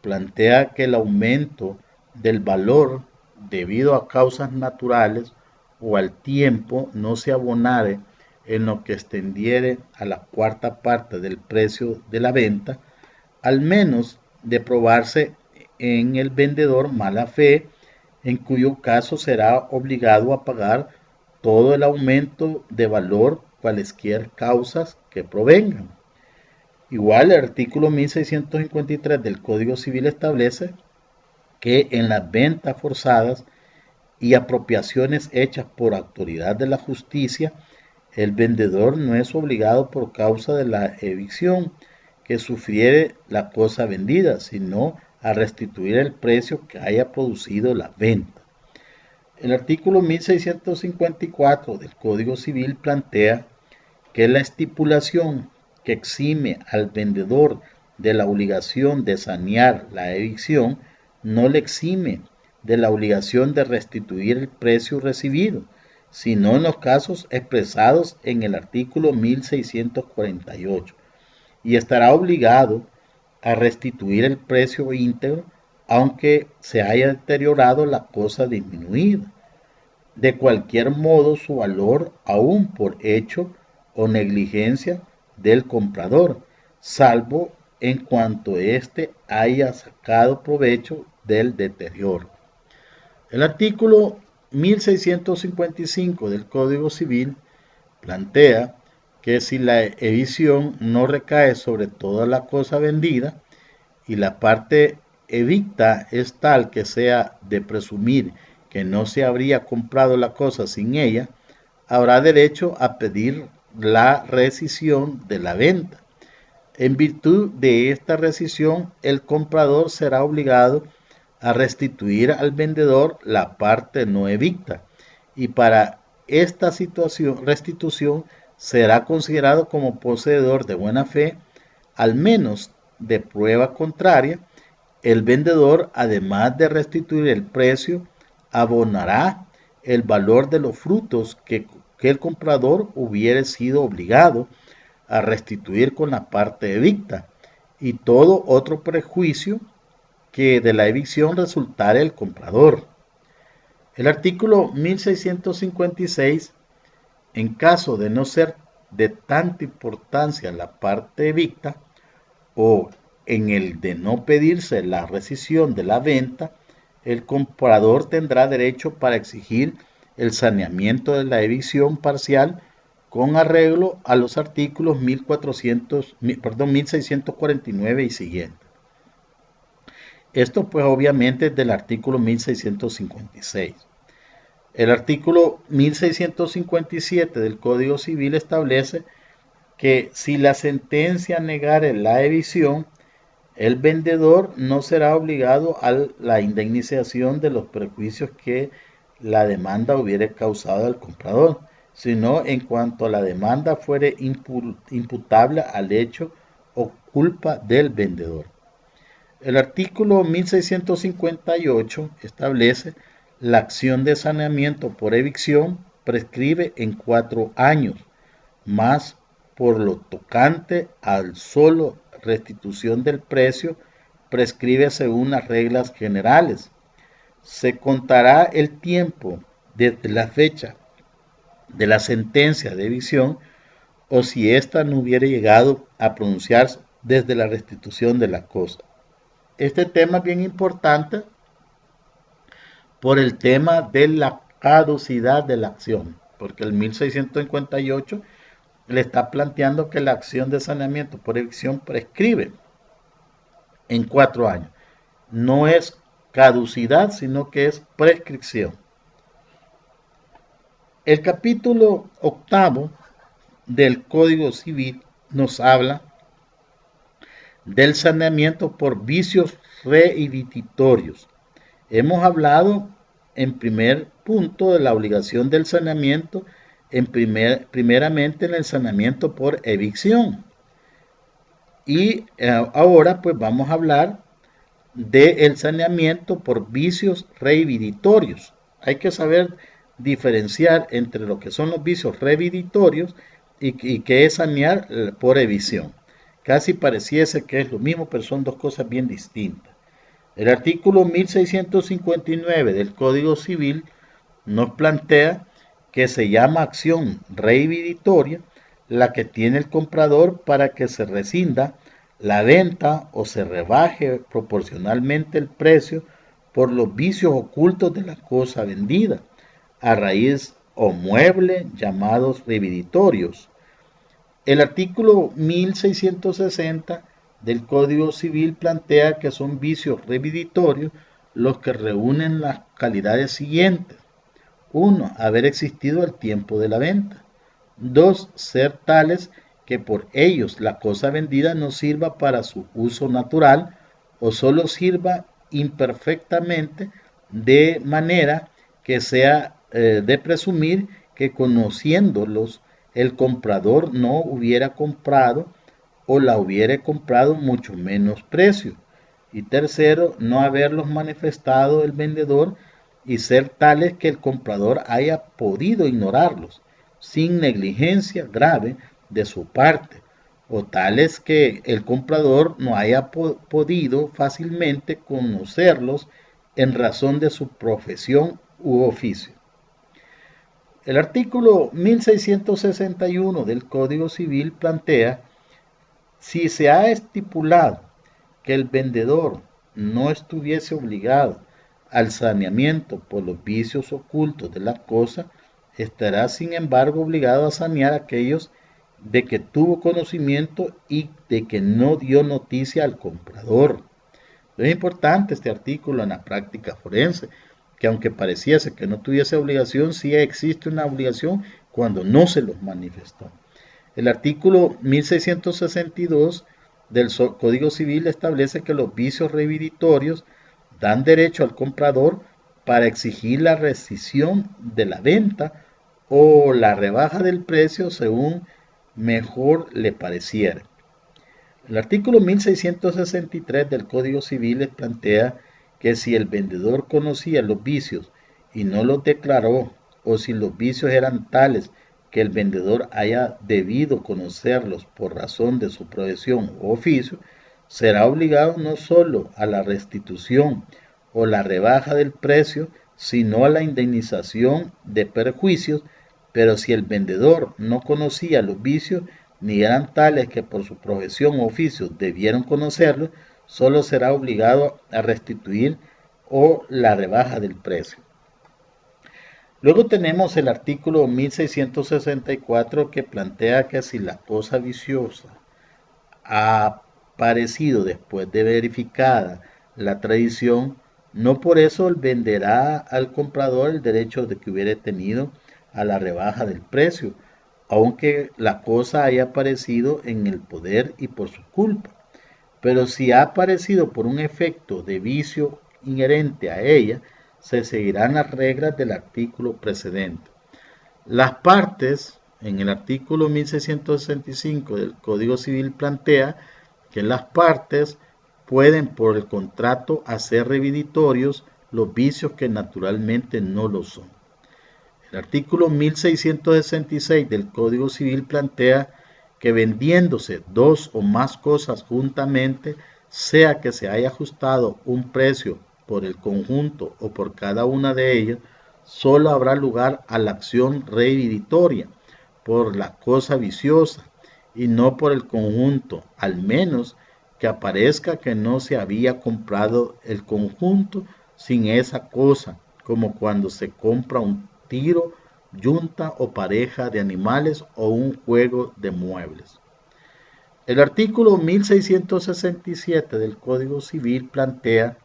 A: plantea que el aumento del valor debido a causas naturales o al tiempo no se abonare en lo que extendiere a la cuarta parte del precio de la venta, al menos de probarse en el vendedor mala fe, en cuyo caso será obligado a pagar todo el aumento de valor cualesquier causas que provengan. Igual el artículo 1653 del Código Civil establece que en las ventas forzadas y apropiaciones hechas por autoridad de la justicia, el vendedor no es obligado por causa de la evicción que sufriere la cosa vendida, sino a restituir el precio que haya producido la venta. El artículo 1654 del Código Civil plantea que la estipulación que exime al vendedor de la obligación de sanear la evicción no le exime de la obligación de restituir el precio recibido, sino en los casos expresados en el artículo 1648, y estará obligado a restituir el precio íntegro aunque se haya deteriorado la cosa disminuida. De cualquier modo su valor aún por hecho o negligencia del comprador, salvo en cuanto éste haya sacado provecho del deterioro. El artículo 1655 del Código Civil plantea que si la evicción no recae sobre toda la cosa vendida y la parte evicta es tal que sea de presumir que no se habría comprado la cosa sin ella, habrá derecho a pedir la rescisión de la venta. En virtud de esta rescisión, el comprador será obligado a restituir al vendedor la parte no evicta, y para esta restitución será considerado como poseedor de buena fe, al menos de prueba contraria. El vendedor, además de restituir el precio, abonará el valor de los frutos que el comprador hubiere sido obligado a restituir con la parte evicta, y todo otro prejuicio que de la evicción resultare el comprador. El artículo 1656, en caso de no ser de tanta importancia la parte evicta, o en el de no pedirse la rescisión de la venta, el comprador tendrá derecho para exigir el saneamiento de la evicción parcial con arreglo a los artículos 1649 y siguientes. Esto pues obviamente es del artículo 1656. El artículo 1657 del Código Civil establece que si la sentencia negare la evicción, el vendedor no será obligado a la indemnización de los perjuicios que la demanda hubiere causado al comprador, sino en cuanto a la demanda fuere imputable al hecho o culpa del vendedor. El artículo 1658 establece la acción de saneamiento por evicción prescribe en 4 años, más por lo tocante al solo restitución del precio, prescribe según las reglas generales. Se contará el tiempo desde la fecha de la sentencia de evicción o si ésta no hubiera llegado a pronunciarse desde la restitución de la cosa. Este tema es bien importante por el tema de la caducidad de la acción, porque el 1658 le está planteando que la acción de saneamiento por evicción prescribe en 4 años. No es caducidad, sino que es prescripción. El capítulo 8 del Código Civil nos habla del saneamiento por vicios reinciditorios. Hemos hablado en primer punto de la obligación del saneamiento, primeramente en el saneamiento por evicción. Y ahora pues vamos a hablar del saneamiento por vicios reinciditorios. Hay que saber diferenciar entre lo que son los vicios reinciditorios y que es sanear por evicción. Casi pareciese que es lo mismo, pero son dos cosas bien distintas. El artículo 1659 del Código Civil nos plantea que se llama acción reincidiatoria la que tiene el comprador para que se rescinda la venta o se rebaje proporcionalmente el precio por los vicios ocultos de la cosa vendida, a raíz o mueble llamados reinciditorios. El artículo 1660 del Código Civil plantea que son vicios reinciditorios los que reúnen las calidades siguientes. 1. Haber existido al tiempo de la venta. 2. Ser tales que por ellos la cosa vendida no sirva para su uso natural o solo sirva imperfectamente, de manera que sea de presumir que conociéndolos el comprador no hubiera comprado o la hubiera comprado mucho menos precio. Y tercero, no haberlos manifestado el vendedor y ser tales que el comprador haya podido ignorarlos sin negligencia grave de su parte, o tales que el comprador no haya podido fácilmente conocerlos en razón de su profesión u oficio. El artículo 1661 del Código Civil plantea: si se ha estipulado que el vendedor no estuviese obligado al saneamiento por los vicios ocultos de la cosa, estará sin embargo obligado a sanear aquellos de que tuvo conocimiento y de que no dio noticia al comprador. Es importante este artículo en la práctica forense, que aunque pareciese que no tuviese obligación, sí existe una obligación cuando no se los manifestó. El artículo 1662 del Código Civil establece que los vicios reinciditorios dan derecho al comprador para exigir la rescisión de la venta o la rebaja del precio según mejor le pareciera. El artículo 1663 del Código Civil plantea que si el vendedor conocía los vicios y no los declaró, o si los vicios eran tales que el vendedor haya debido conocerlos por razón de su profesión o oficio, será obligado no solo a la restitución o la rebaja del precio, sino a la indemnización de perjuicios. Pero si el vendedor no conocía los vicios, ni eran tales que por su profesión o oficio debieron conocerlos, solo será obligado a restituir o la rebaja del precio. Luego tenemos el artículo 1664 que plantea que si la cosa viciosa ha aparecido después de verificada la tradición, no por eso venderá al comprador el derecho de que hubiera tenido a la rebaja del precio, aunque la cosa haya aparecido en el poder y por su culpa. Pero si ha aparecido por un efecto de vicio inherente a ella, se seguirán las reglas del artículo precedente. Las partes, en el artículo 1665 del Código Civil plantea que las partes pueden por el contrato hacer reinciditorios los vicios que naturalmente no lo son. El artículo 1666 del Código Civil plantea que vendiéndose dos o más cosas juntamente, sea que se haya ajustado un precio por el conjunto o por cada una de ellas, solo habrá lugar a la acción reincidiatoria por la cosa viciosa y no por el conjunto, al menos que aparezca que no se había comprado el conjunto sin esa cosa, como cuando se compra un tiro yunta o pareja de animales o un juego de muebles. El artículo 1667 del Código Civil plantea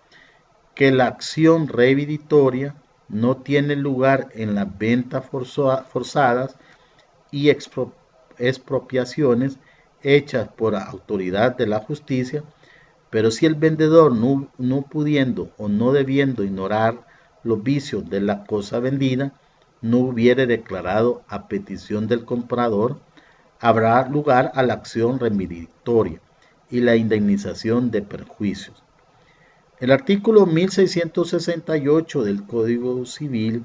A: que la acción reviditoria no tiene lugar en las ventas forzadas y expropiaciones hechas por autoridad de la justicia, pero si el vendedor no pudiendo o no debiendo ignorar los vicios de la cosa vendida, no hubiere declarado a petición del comprador, habrá lugar a la acción reviditoria y la indemnización de perjuicios. El artículo 1668 del Código Civil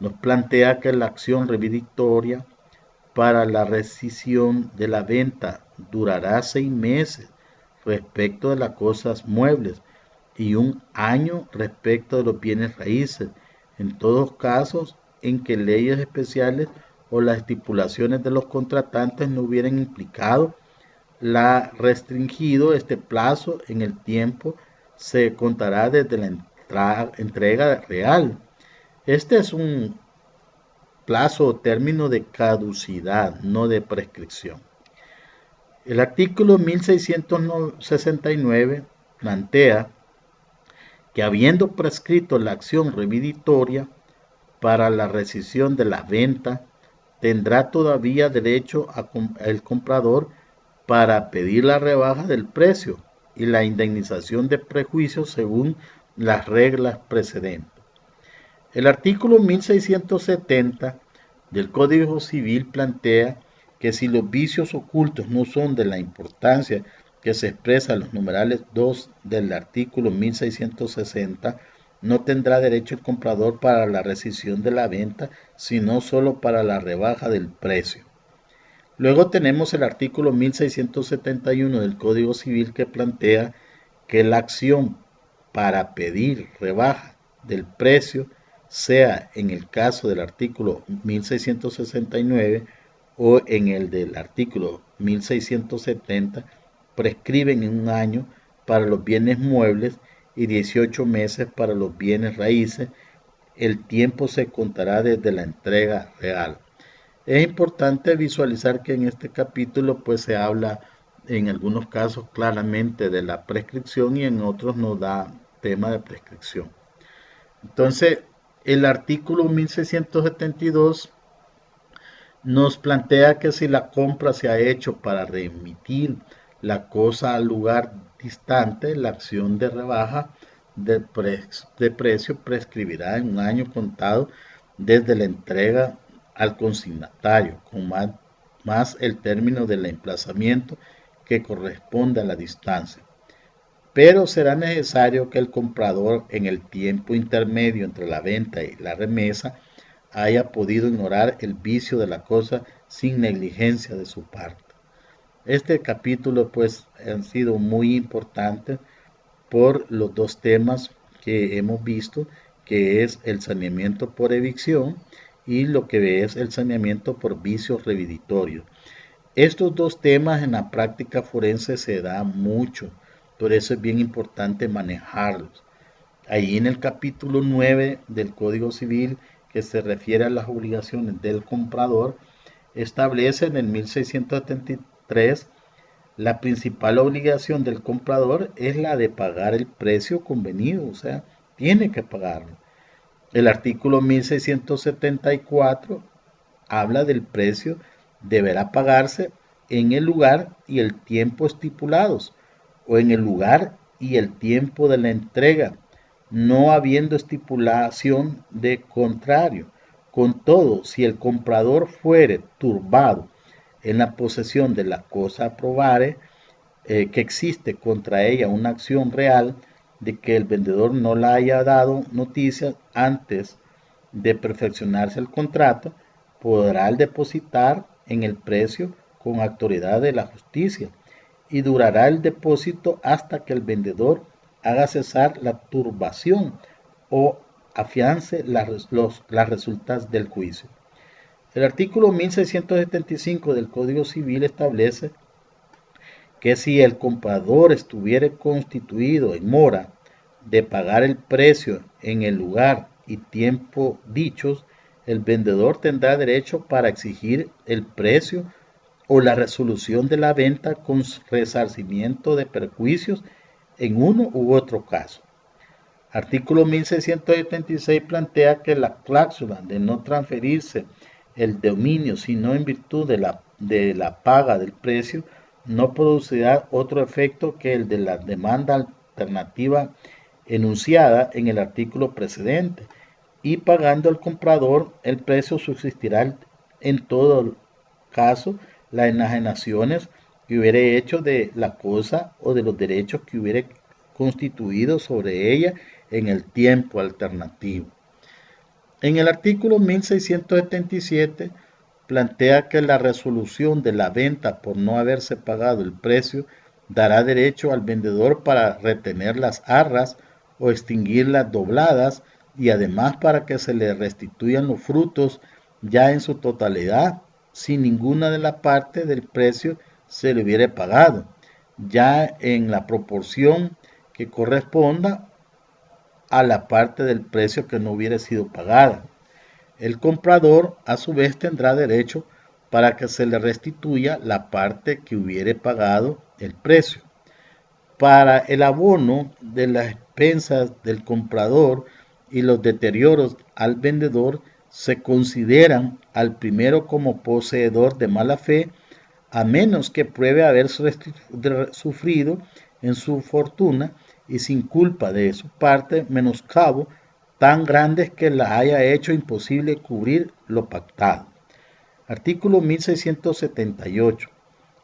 A: nos plantea que la acción reviditoria para la rescisión de la venta durará 6 meses respecto de las cosas muebles y 1 año respecto de los bienes raíces, en todos casos en que leyes especiales o las estipulaciones de los contratantes no hubieran implicado la restringido este plazo en el tiempo se contará desde la entrega real. Este es un plazo o término de caducidad, no de prescripción. El artículo 1669 plantea que habiendo prescrito la acción reviditoria para la rescisión de la venta, tendrá todavía derecho el comprador para pedir la rebaja del precio y la indemnización de prejuicios según las reglas precedentes. El artículo 1670 del Código Civil plantea que si los vicios ocultos no son de la importancia que se expresa en los numerales 2 del artículo 1660, no tendrá derecho el comprador para la rescisión de la venta, sino solo para la rebaja del precio. Luego tenemos el artículo 1671 del Código Civil que plantea que la acción para pedir rebaja del precio, sea en el caso del artículo 1669 o en el del artículo 1670, prescriben en 1 año para los bienes muebles y 18 meses para los bienes raíces. El tiempo se contará desde la entrega real. Es importante visualizar que en este capítulo pues se habla en algunos casos claramente de la prescripción y en otros no da tema de prescripción. Entonces, el artículo 1672 nos plantea que si la compra se ha hecho para remitir la cosa al lugar distante, la acción de rebaja de precio prescribirá en 1 año contado desde la entrega al consignatario, con más el término del emplazamiento que corresponde a la distancia. Pero será necesario que el comprador en el tiempo intermedio entre la venta y la remesa haya podido ignorar el vicio de la cosa sin negligencia de su parte. Este capítulo pues han sido muy importante por los dos temas que hemos visto, que es el saneamiento por evicción y lo que es el saneamiento por vicios reviditorios. Estos dos temas en la práctica forense se da mucho, por eso es bien importante manejarlos. Ahí en el capítulo 9 del Código Civil, que se refiere a las obligaciones del comprador, establece en el 1673 la principal obligación del comprador es la de pagar el precio convenido, o sea, tiene que pagarlo. El artículo 1674 habla del precio deberá pagarse en el lugar y el tiempo estipulados, o en el lugar y el tiempo de la entrega, no habiendo estipulación de contrario. Con todo, si el comprador fuere turbado en la posesión de la cosa probare, que existe contra ella una acción real de que el vendedor no la haya dado noticias antes de perfeccionarse el contrato, podrá depositar en el precio con autoridad de la justicia y durará el depósito hasta que el vendedor haga cesar la turbación o afiance las resultas del juicio. El artículo 1675 del Código Civil establece que si el comprador estuviere constituido en mora de pagar el precio en el lugar y tiempo dichos, el vendedor tendrá derecho para exigir el precio o la resolución de la venta con resarcimiento de perjuicios en uno u otro caso. Artículo 1676 plantea que la cláusula de no transferirse el dominio sino en virtud de la paga del precio no producirá otro efecto que el de la demanda alternativa enunciada en el artículo precedente, y pagando el comprador el precio subsistirá en todo caso las enajenaciones que hubiere hecho de la cosa o de los derechos que hubiere constituido sobre ella en el tiempo alternativo. En el artículo 1677 plantea que la resolución de la venta por no haberse pagado el precio dará derecho al vendedor para retener las arras o extinguirlas dobladas, y además para que se le restituyan los frutos ya en su totalidad, si ninguna de las partes del precio se le hubiere pagado, ya en la proporción que corresponda a la parte del precio que no hubiera sido pagada. El comprador a su vez tendrá derecho para que se le restituya la parte que hubiere pagado el precio. Para el abono de las expensas del comprador y los deterioros al vendedor, se consideran al primero como poseedor de mala fe, a menos que pruebe haber sufrido en su fortuna y sin culpa de su parte menoscabo tan grandes que la haya hecho imposible cubrir lo pactado. Artículo 1678.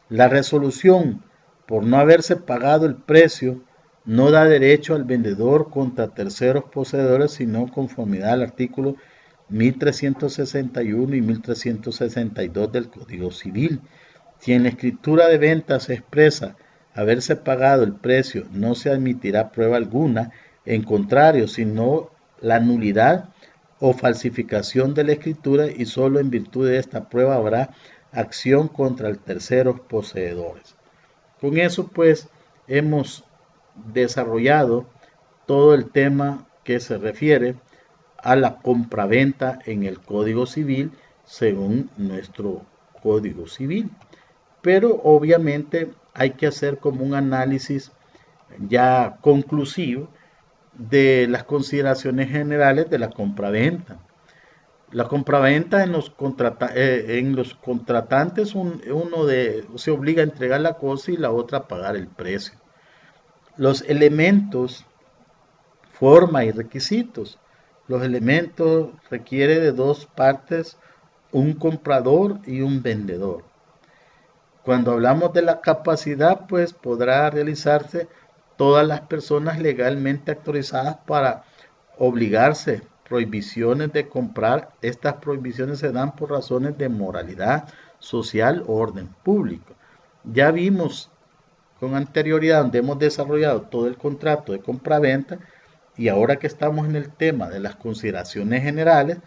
A: La resolución por no haberse pagado el precio no da derecho al vendedor contra terceros poseedores, sino conformidad al artículo 1361 y 1362 del Código Civil. Si en la escritura de venta se expresa haberse pagado el precio, no se admitirá prueba alguna en contrario, sino la nulidad o falsificación de la escritura, y solo en virtud de esta prueba habrá acción contra terceros poseedores. Con eso pues hemos desarrollado todo el tema que se refiere a la compraventa en el Código Civil según nuestro Código Civil. Pero obviamente hay que hacer como un análisis ya conclusivo de las consideraciones generales de la compraventa. La compraventa en los contratantes, se obliga a entregar la cosa y la otra a pagar el precio. Los elementos, forma y requisitos. Los elementos requieren de dos partes, un comprador y un vendedor. Cuando hablamos de la capacidad, pues podrá realizarse todas las personas legalmente autorizadas para obligarse. Prohibiciones de comprar, estas prohibiciones se dan por razones de moralidad social o orden público. Ya vimos con anterioridad donde hemos desarrollado todo el contrato de compra-venta, y ahora que estamos en el tema de las consideraciones generales,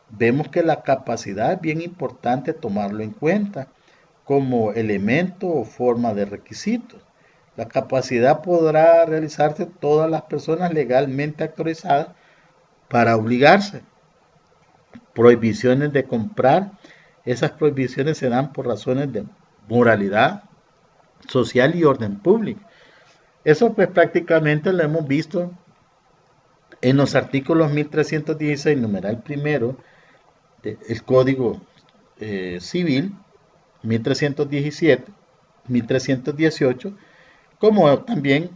A: vemos que la capacidad es bien importante tomarlo en cuenta como elemento o forma de requisitos. La capacidad podrá realizarse todas las personas legalmente autorizadas para obligarse. Prohibiciones de comprar, esas prohibiciones se dan por razones de moralidad social y orden público. Eso pues prácticamente lo hemos visto en los artículos 1316, numeral primero, del Código Civil, 1317, 1318, como también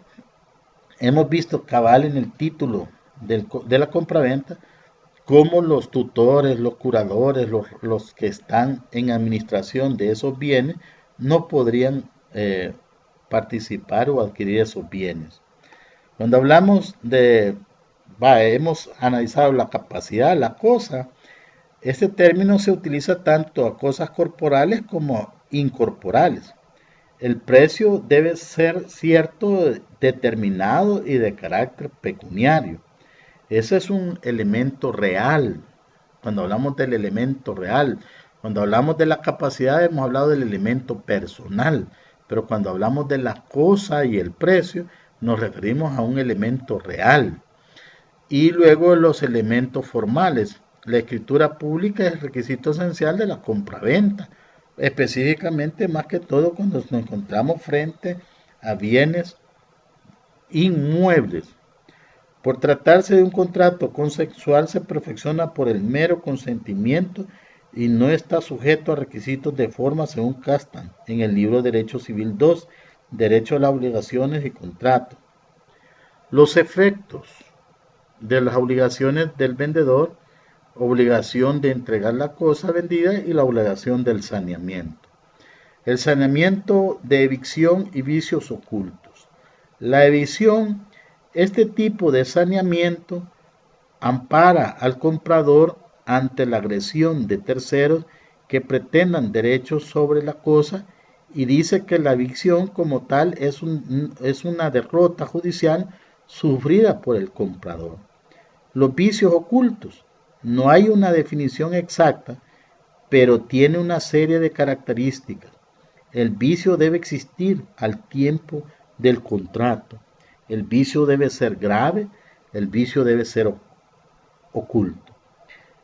A: hemos visto cabal en el título de la compraventa, como los tutores, los curadores, los que están en administración de esos bienes, no podrían participar o adquirir esos bienes. Cuando hablamos hemos analizado la capacidad, la cosa, este término se utiliza tanto a cosas corporales como incorporales. El precio debe ser cierto, determinado y de carácter pecuniario. Ese es un elemento real. Cuando hablamos del elemento real, cuando hablamos de la capacidad hemos hablado del elemento personal, pero cuando hablamos de la cosa y el precio nos referimos a un elemento real. Y luego los elementos formales. La escritura pública es el requisito esencial de la compraventa, específicamente más que todo cuando nos encontramos frente a bienes inmuebles. Por tratarse de un contrato consensual se perfecciona por el mero consentimiento y no está sujeto a requisitos de forma según Castan en el libro Derecho Civil 2, Derecho a las Obligaciones y Contrato. Los efectos de las obligaciones del vendedor, obligación de entregar la cosa vendida y la obligación del saneamiento. El saneamiento de evicción y vicios ocultos. La evicción, este tipo de saneamiento, ampara al comprador ante la agresión de terceros que pretendan derechos sobre la cosa y dice que la evicción como tal es una derrota judicial sufrida por el comprador. Los vicios ocultos. No hay una definición exacta, pero tiene una serie de características. El vicio debe existir al tiempo del contrato. El vicio debe ser grave, el vicio debe ser oculto.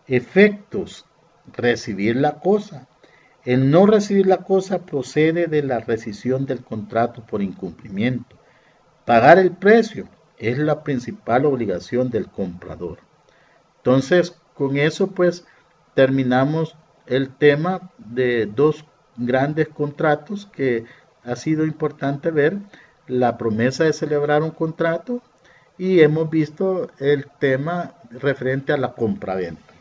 A: Efectos. Recibir la cosa. El no recibir la cosa procede de la rescisión del contrato por incumplimiento. Pagar el precio es la principal obligación del comprador. Entonces, con eso pues terminamos el tema de dos grandes contratos que ha sido importante ver, la promesa de celebrar un contrato y hemos visto el tema referente a la compraventa.